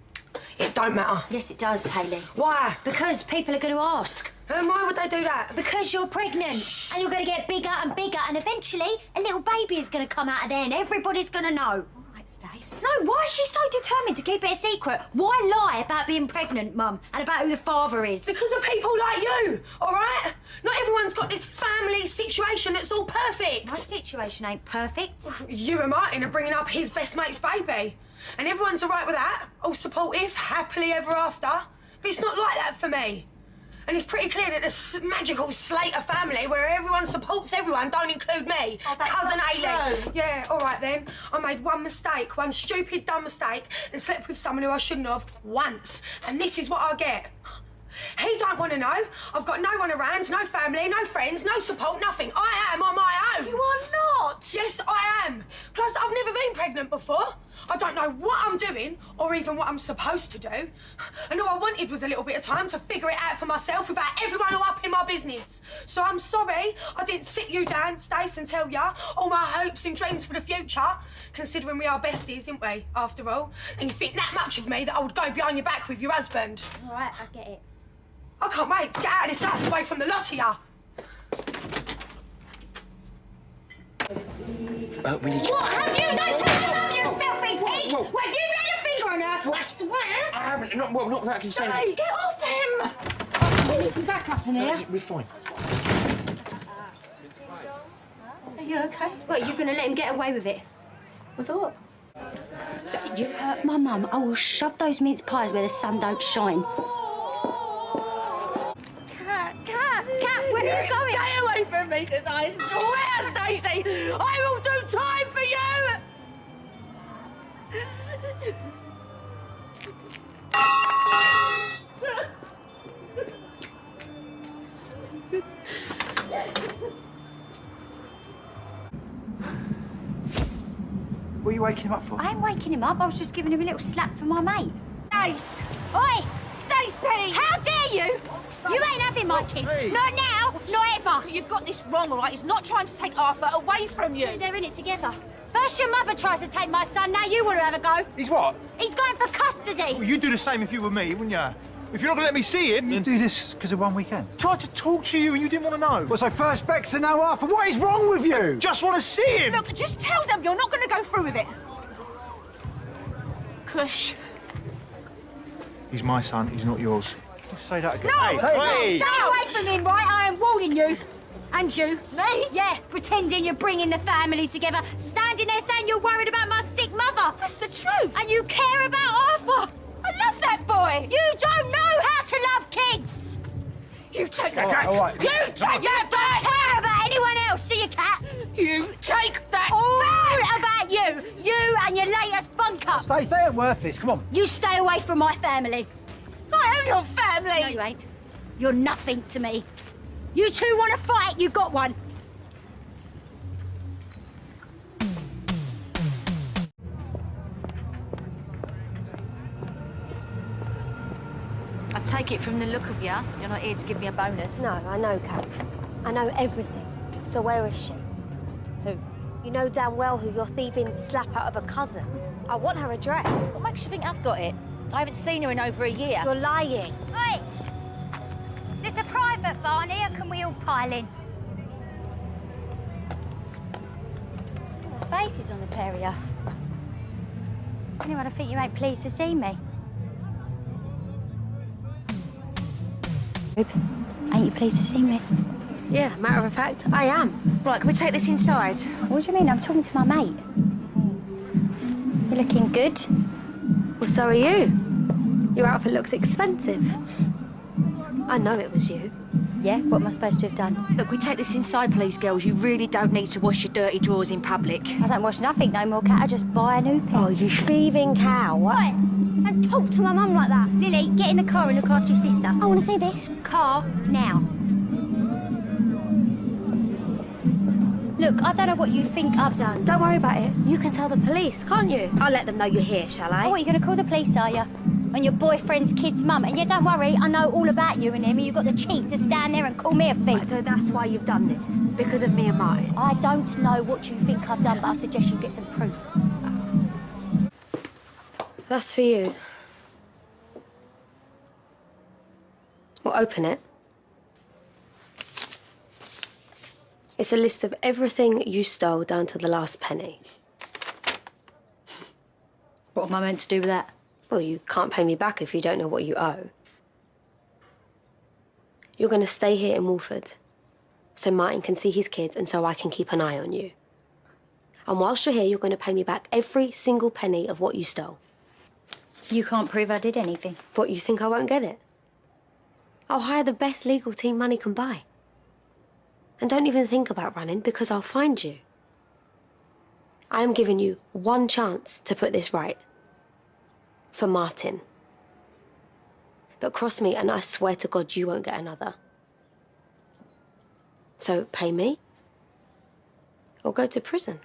It don't matter.
Yes, it does, Hayley.
Why?
Because people are going to ask.
And why would they do that?
Because you're pregnant. And you're going to get bigger and bigger. And eventually, a little baby is going to come out of there and everybody's going to know.
All right, Stace.
No, why is she so determined to keep it a secret? Why lie about being pregnant, Mum? And about who the father is?
Because of people like you, all right? Not everyone's got this family situation that's all perfect.
My situation ain't perfect.
You and Martin are bringing up his best mate's baby. And everyone's all right with that, all supportive, happily ever after. But it's not like that for me. And it's pretty clear that this magical Slater family where everyone supports everyone don't include me.
Oh, that's
Cousin
not
Hayley.
true.
Yeah, all right then. I made one mistake, one stupid, dumb mistake, and slept with someone who I shouldn't have once. And this is what I get. He don't want to know. I've got no one around, no family, no friends, no support, nothing. I am on my own.
You are not.
Yes, I am. Plus, I've never been pregnant before. I don't know what I'm doing or even what I'm supposed to do. And all I wanted was a little bit of time to figure it out for myself without everyone all up in my business. So I'm sorry I didn't sit you down, Stace, and tell ya all my hopes and dreams for the future, considering we are besties, aren't we, after all? And you think that much of me that I would go behind your back with your husband.
All right, I get it.
I can't wait to get out of this house away from the lot of ya.
We need you.
What have you done to her, you filthy pig?
Whoa.
Well, have you laid a finger on her? I swear.
I haven't. Not without consent.
Hey, get off him!
We need some backup in here.
We're fine.
Are you okay?
Well, you're going to let him get away with it?
With what?
You hurt my mum. I will shove those mince pies where the sun don't shine. Cat, where are you going?
Stay away from me, because I swear, Stacey, I will do time for you!
What are you waking him up for?
I ain't waking him up. I was just giving him a little slap for my mate.
Stace!
Oi!
Stacey!
How dare you? You ain't having my kid. Not now, not ever.
You've got this wrong, all right? He's not trying to take Arthur away from you.
They're in it together. First your mother tries to take my son, now you want to have a go.
He's what?
He's going for custody.
Well, you'd do the same if you were me, wouldn't you? If you're not going to let me see him...
You do this because of one weekend?
Tried to talk to you and you didn't want to know.
Well, so first Beck's to know Arthur. What is wrong with you?
Just want to see him.
Look, just tell them you're not going to go through with it. Kush.
He's my son, he's not yours. Say that again.
No!
Hey,
Stay
away from him, right? I am warning you. And you.
Me?
Yeah, pretending you're bringing the family together, standing there saying you're worried about my sick mother.
That's the truth.
And you care about Arthur.
I love that boy.
You don't know how to love kids.
You take that back.
All right.
You take that back.
Don't care about anyone else, do you, Cat?
You take that
All about you. You and your latest bunker.
Stace, they ain't worth this. Come on.
You stay away from my family.
I am your family.
No, you ain't. You're nothing to me. You two want to fight, you got one.
I take it from the look of you, you're not here to give me a bonus.
No, I know, Kat. I know everything. So where is she?
Who?
You know damn well who you're thieving slap out of a cousin. I want her address.
What makes you think I've got it? I haven't seen her in over a year.
You're lying.
Oi! Is this a private barn here, or can we all pile in? The faces on the pair of you. Anyone, I think you ain't pleased to see me. Ain't you pleased to see me?
Yeah, matter of fact, I am.
Right, can we take this inside?
What do you mean? I'm talking to my mate. You're looking good.
Well, so are you. Your outfit looks expensive. I know it was you. Yeah? What am I supposed to have done?
Look, we take this inside, please, girls. You really don't need to wash your dirty drawers in public.
I don't wash nothing no more, Cat. I just buy a new pair. Oh, you thieving cow. What?
Don't talk to my mum like that.
Lily, get in the car and look after your sister.
I want to see this.
Car, now. Look, I don't know what you think I've done. Don't worry about it. You can tell the police, can't you? I'll let them know you're here, shall I?
Oh, what, you're going to call the police, are you? And your boyfriend's kid's mum. And yeah, don't worry, I know all about you and him, and you've got the cheek to stand there and call me a thief.
Right, so that's why you've done this? Because of me and Martin?
I don't know what you think I've done, but I suggest you get some proof.
That's for you. Well, open it. It's a list of everything you stole down to the last penny.
What am I meant to do with that?
Well, you can't pay me back if you don't know what you owe. You're going to stay here in Wolford, so Martin can see his kids and so I can keep an eye on you. And whilst you're here, you're going to pay me back every single penny of what you stole.
You can't prove I did anything.
What, you think I won't get it? I'll hire the best legal team money can buy. And don't even think about running, because I'll find you. I am giving you one chance to put this right. For Martin. But cross me and I swear to God you won't get another. So pay me or go to prison.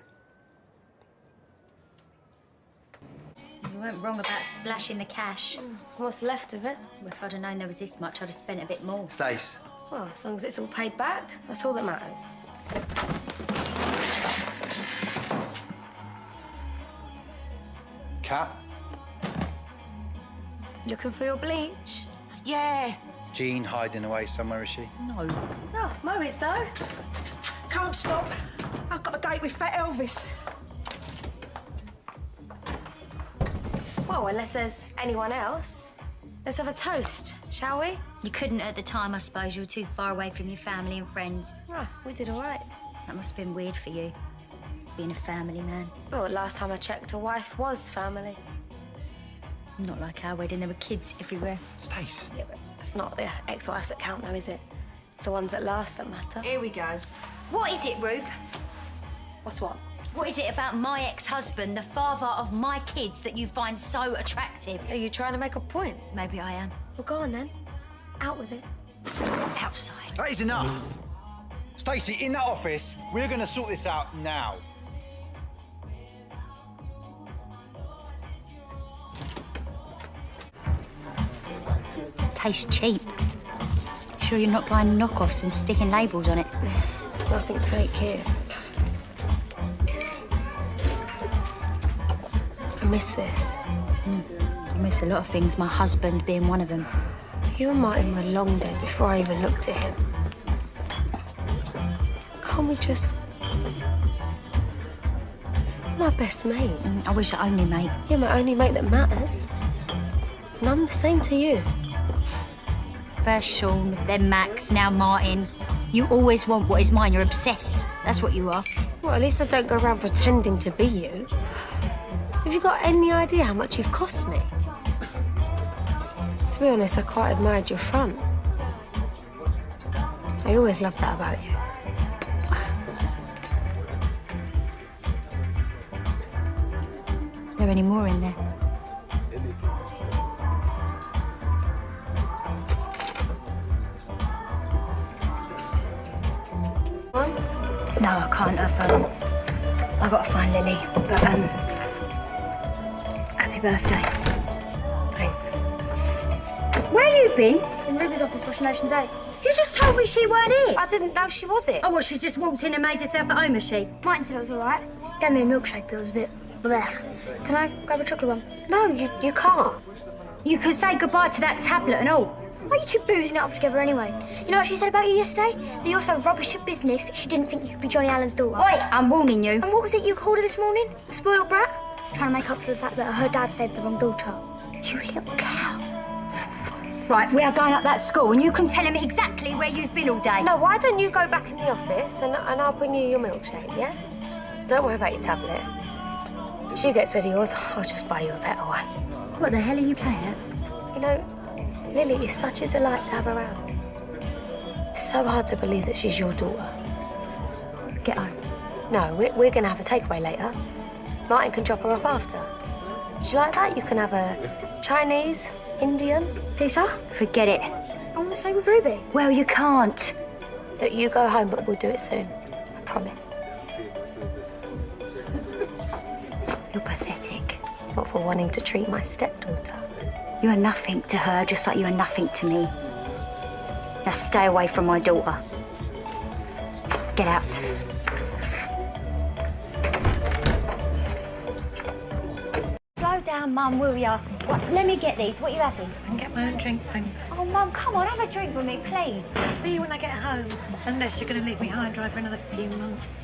You weren't wrong about splashing the cash.
What's left of it?
Well, if I'd have known there was this much, I'd have spent a bit more.
Stace.
Well, as long as it's all paid back, that's all that matters.
Cat?
Looking for your bleach?
Yeah. Jean hiding away somewhere, is she?
No. Oh, Mo is though.
Can't stop. I've got a date with Fat Elvis.
Well, unless there's anyone else, let's have a toast, shall we?
You couldn't at the time, I suppose. You were too far away from your family and friends.
Oh, we did all right.
That must have been weird for you, being a family man.
Well, last time I checked, a wife was family.
Not like our wedding, there were kids everywhere.
Stace.
Yeah, but it's not the ex-wives that count, though, is it? It's the ones that last that matter.
Here we go. What is it, Rube?
What's what?
What is it about my ex-husband, the father of my kids, that you find so attractive?
Are you trying to make a point?
Maybe I am.
Well, go on then. Out with it.
Outside.
That is enough. Stacey, in that office, we're going to sort this out now.
Tastes cheap. Sure you're not buying knockoffs and sticking labels on it?
There's nothing fake here. I miss this.
I miss a lot of things, my husband being one of them.
You and Martin were long dead before I even looked at him. Can't we just... My best mate.
I wish I only mate.
You're my only mate that matters. And I'm the same to you.
First Sean, then Max, now Martin. You always want what is mine. You're obsessed. That's what you are.
Well, at least I don't go around pretending to be you. Have you got any idea how much you've cost me? To be honest, I quite admired your front. I always loved that about you.
Are there any more in there? No, I can't. I've got to find Lily. But, happy birthday.
Thanks.
Where you been?
In Ruby's office watching Ocean's 8.
You just told me she weren't it.
I didn't know she was it.
Oh, well, she just walked in and made herself at home, has she?
Martin said it was all right. Gave me a milkshake, but it was a bit blech. Can I grab a chocolate one?
No, you can't.
You could say goodbye to that tablet and all.
Why are you two boozing it up together anyway? You know what she said about you yesterday? That you're so rubbish at business that she didn't think you could be Johnny Allen's daughter.
Oi, I'm warning you.
And what was it you called her this morning? A spoiled brat? Trying to make up for the fact that her dad saved the wrong daughter.
You little cow. Right, we are going up that school and you can tell him exactly where you've been all day.
No, why don't you go back in the office and I'll bring you your milkshake, yeah? Don't worry about your tablet. She gets rid of yours, I'll just buy you a better one.
What the hell are you playing at?
You know, Lily is such a delight to have around. It's so hard to believe that she's your daughter.
Get home.
No, we're going to have a takeaway later. Martin can drop her off after. Would you like that? You can have a Chinese, Indian, pizza.
Forget it.
I want to stay with Ruby.
Well, you can't.
Look, you go home, but we'll do it soon. I promise.
You're pathetic.
Not for wanting to treat my stepdaughter.
You are nothing to her, just like you are nothing to me. Now stay away from my daughter. Get out. Slow down, Mum, will ya? Right, let me get these. What are you having?
I can get my own drink, thanks.
Oh, Mum, come on, have a drink with me, please.
See you when I get home. Unless you're going to leave me high and dry for another few months.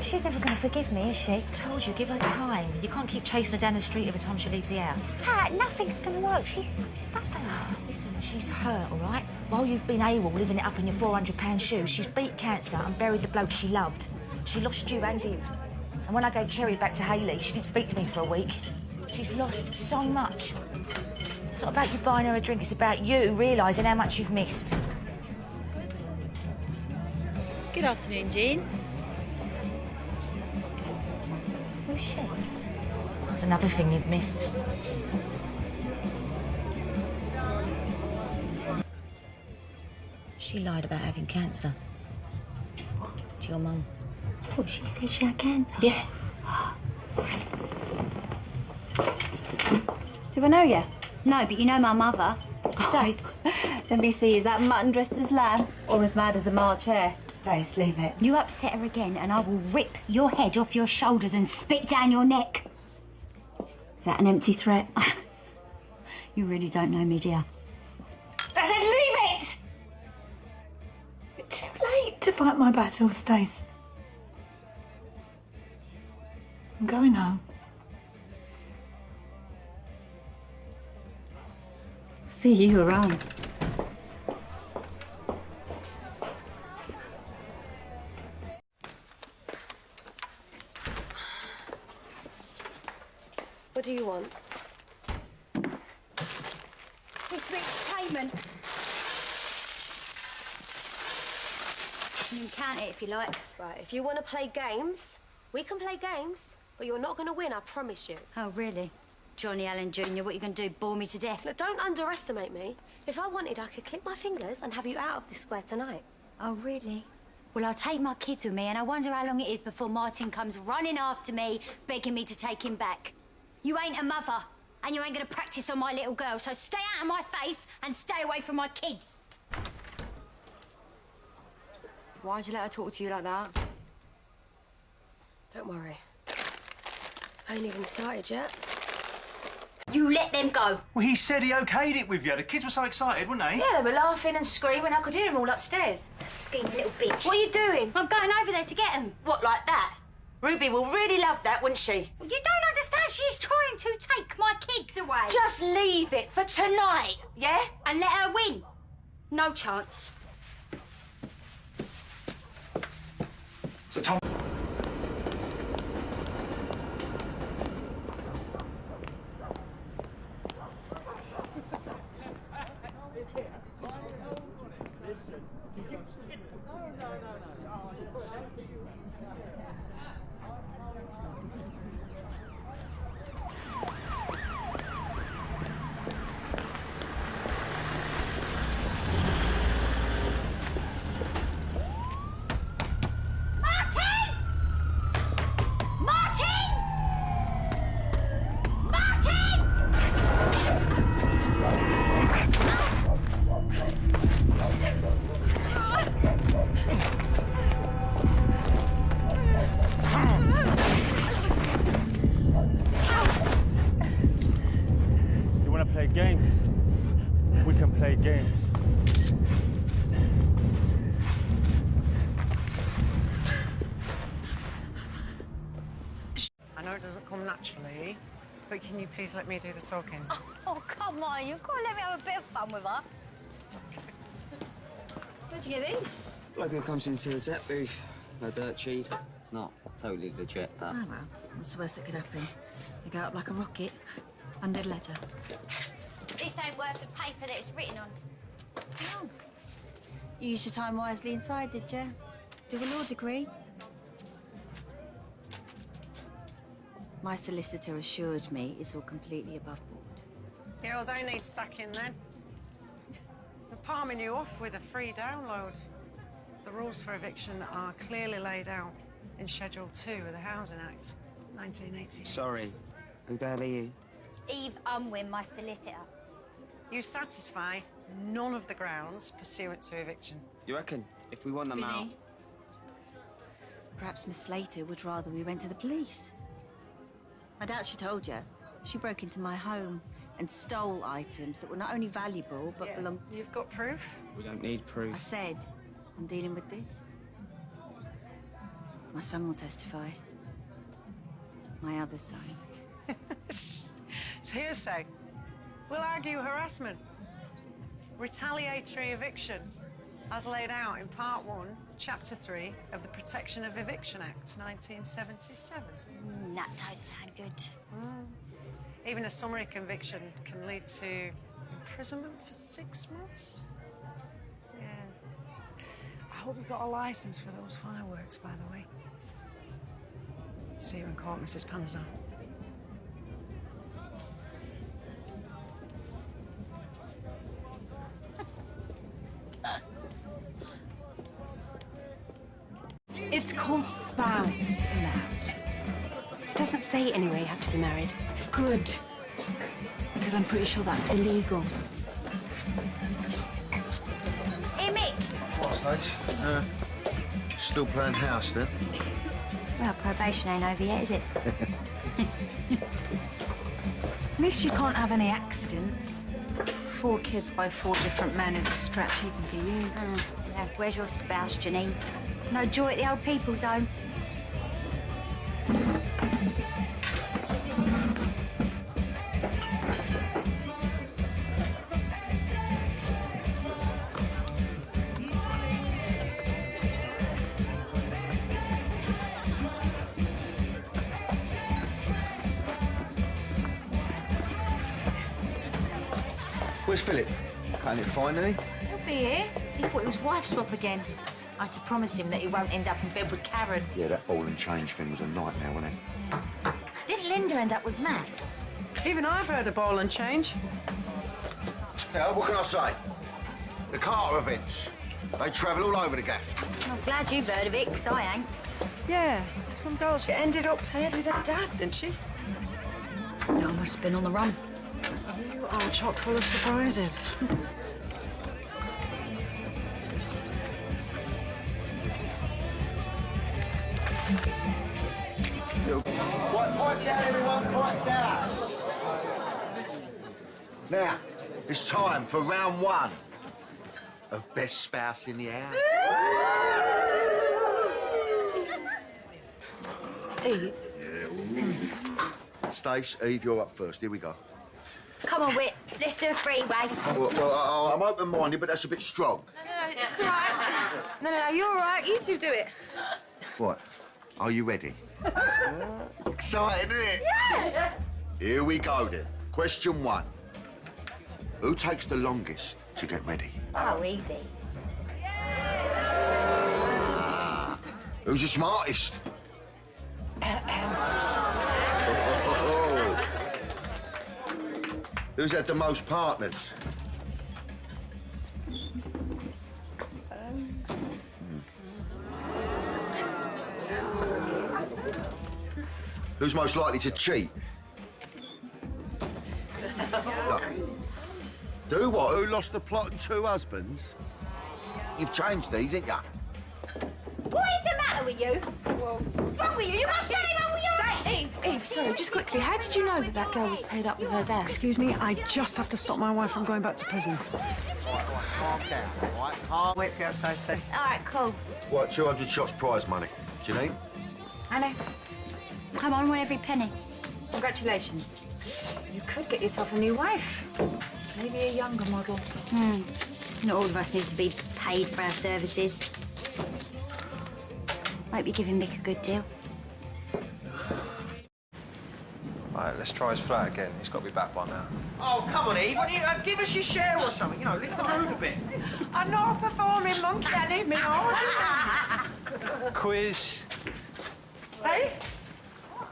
She's never going to forgive me, is she?
I told you, give her time. You can't keep chasing her down the street every time she leaves the house.
Tat, nothing's going to work. She's stubborn.
Listen, she's hurt, all right? While you've been AWOL living it up in your £400 shoes, she's beat cancer and buried the bloke she loved. She lost you and him. And when I gave Cherry back to Hayley, she didn't speak to me for a week. She's lost so much. It's not about you buying her a drink, it's about you realising how much you've missed.
Good afternoon, Jean.
Who's she?
There's another thing you've missed. She lied about having cancer. To your mum.
What, she said she had cancer?
Yeah.
Do I know you?
No, but you know my mother.
Stace, let me see, is that mutton dressed as lamb or as mad as a March hare?
Stace, leave it.
You upset her again and I will rip your head off your shoulders and spit down your neck.
Is that an empty threat?
You really don't know me, dear.
I said leave it! You're too late to fight my battle, Stace. I'm going home.
See you around.
What do you want?
This week's payment. You can count it if you like.
Right, if you want to play games, we can play games, but you're not going to win, I promise you.
Oh, really? Johnny Allen Jr., what are you going to do, bore me to death?
Look, don't underestimate me. If I wanted, I could click my fingers and have you out of this square tonight.
Oh, really? Well, I'll take my kids with me, and I wonder how long it is before Martin comes running after me, begging me to take him back. You ain't a mother, and you ain't going to practice on my little girl, so stay out of my face and stay away from my kids. Why'd you let her talk to you like that?
Don't worry. I ain't even started yet.
You let them go.
Well, he said he okayed it with you. The kids were so excited, weren't they?
Yeah, they were laughing and screaming. I could hear them all upstairs.
Scheming little bitch.
What are you doing?
I'm going over there to get them.
What, like that? Ruby will really love that, wouldn't she?
You don't understand. She's trying to take my kids away.
Just leave it for tonight, yeah?
And let her win. No chance.
So, Tom...
Games. We can play games.
I know it doesn't come naturally, but can you please let me do the talking?
Oh, come on. You've got to let me have a bit of fun with her.
Where'd you get these?
Bloke who comes into the tech booth. No dirt cheap. Not totally legit, but...
Oh, well, what's the worst that could happen? They go up like a rocket under the ledger.
This ain't worth the paper that it's written on.
Oh. You used your time wisely inside, did you? Do a law degree? My solicitor assured me it's all completely above board.
Yeah, well, they need sacking then. They're palming you off with a free download. The rules for eviction are clearly laid out in Schedule 2 of the Housing Act, 1988.
Sorry. Who the hell are you?
Eve Unwin, my solicitor.
You satisfy none of the grounds pursuant to eviction.
You reckon? If we want them out...
Vinny? Perhaps Miss Slater would rather we went to the police. I doubt she told you. She broke into my home and stole items that were not only valuable, but belonged...
You've got proof?
We don't need proof.
I said, I'm dealing with this. My son will testify. My other son.
It's hearsay. We'll argue harassment. Retaliatory eviction, as laid out in Part 1, Chapter 3 of the Protection of Eviction Act, 1977.
That don't sound good.
Even a summary conviction can lead to imprisonment for 6 months. Yeah. I hope you got a license for those fireworks, by the way. See you in court, Mrs. Panzer.
It's called spouse in the house. It doesn't say anyway you have to be married. Good. Because I'm pretty sure that's illegal.
Hey, Mick.
What, Stace? Still playing house, then?
Well, probation ain't over yet, is it?
At least you can't have any accidents. 4 kids by 4 different men is a stretch even for you.
Yeah, where's your spouse, Janine? No joy at the old people's home.
Where's Philip? Can't it find any?
He'll be here. He thought it was wife swap again. I had to promise him that he won't end up in bed with Karen.
Yeah, that ball and change thing was a nightmare, wasn't it?
Didn't Linda end up with Max?
Even I've heard of ball and change.
Yeah, what can I say? The Carter events. They travel all over the gaff.
I'm glad you've heard of it, 'cause I ain't.
Yeah, some girl, she ended up paired with her dad, didn't she?
No, I must have been on the run.
You are chock full of surprises.
Quiet down, everyone, quiet down. Now, it's time for round 1 of Best Spouse in the House.
Eve?
Stace, Eve, you're up first. Here we go.
Come on, Whit. Let's do a freeway.
Well, I'm open-minded, but that's a bit strong.
No, it's all right. No, you're all right. You two do it.
What? Are you ready? Excited, isn't it?
Yeah!
Here we go, then. Question 1. Who takes the longest to get ready?
Oh, easy.
Who's the smartest? Who's had the most partners? Who's most likely to cheat? No. Do what? Who lost the plot and 2 husbands? You've changed these, ain't ya?
What is the matter with you? What's wrong with you? You must say wrong with your
Eve, sorry, just quickly, how did you know that that girl was paid up with her dad?
Excuse me, I just have to stop my wife from going back to prison.
Calm down, all right? Calm.
Wait for you outside, Stacey.
All right, cool.
What, 200 shots prize money? Do you need?
I know. Come on, want every penny.
Congratulations. You could get yourself a new wife. Maybe a younger model.
Not all of us need to be paid for our services. Might be giving Mick a good deal.
I
let's try his flat again. He's got to be back by now.
Oh, come on, Eve. Why don't you give us your share or something? You know, lift the mood a bit.
I'm not a performing monkey. I need me orders.
Quiz.
Hey?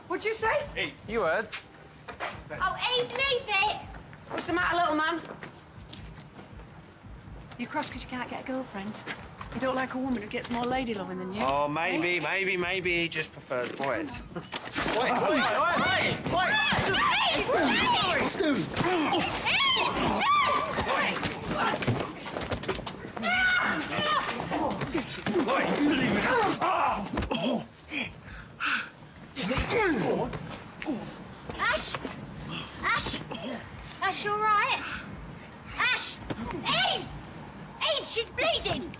What'd you say?
Eve, you heard?
Oh, Eve, leave it!
What's the matter, little man? You cross because you can't get a girlfriend? You don't like a woman who gets more lady loving than you?
Oh, maybe he just prefers boys.
Wait!
Ash! Ash! Ash, you all right? Ash! Eve! Eve, she's bleeding!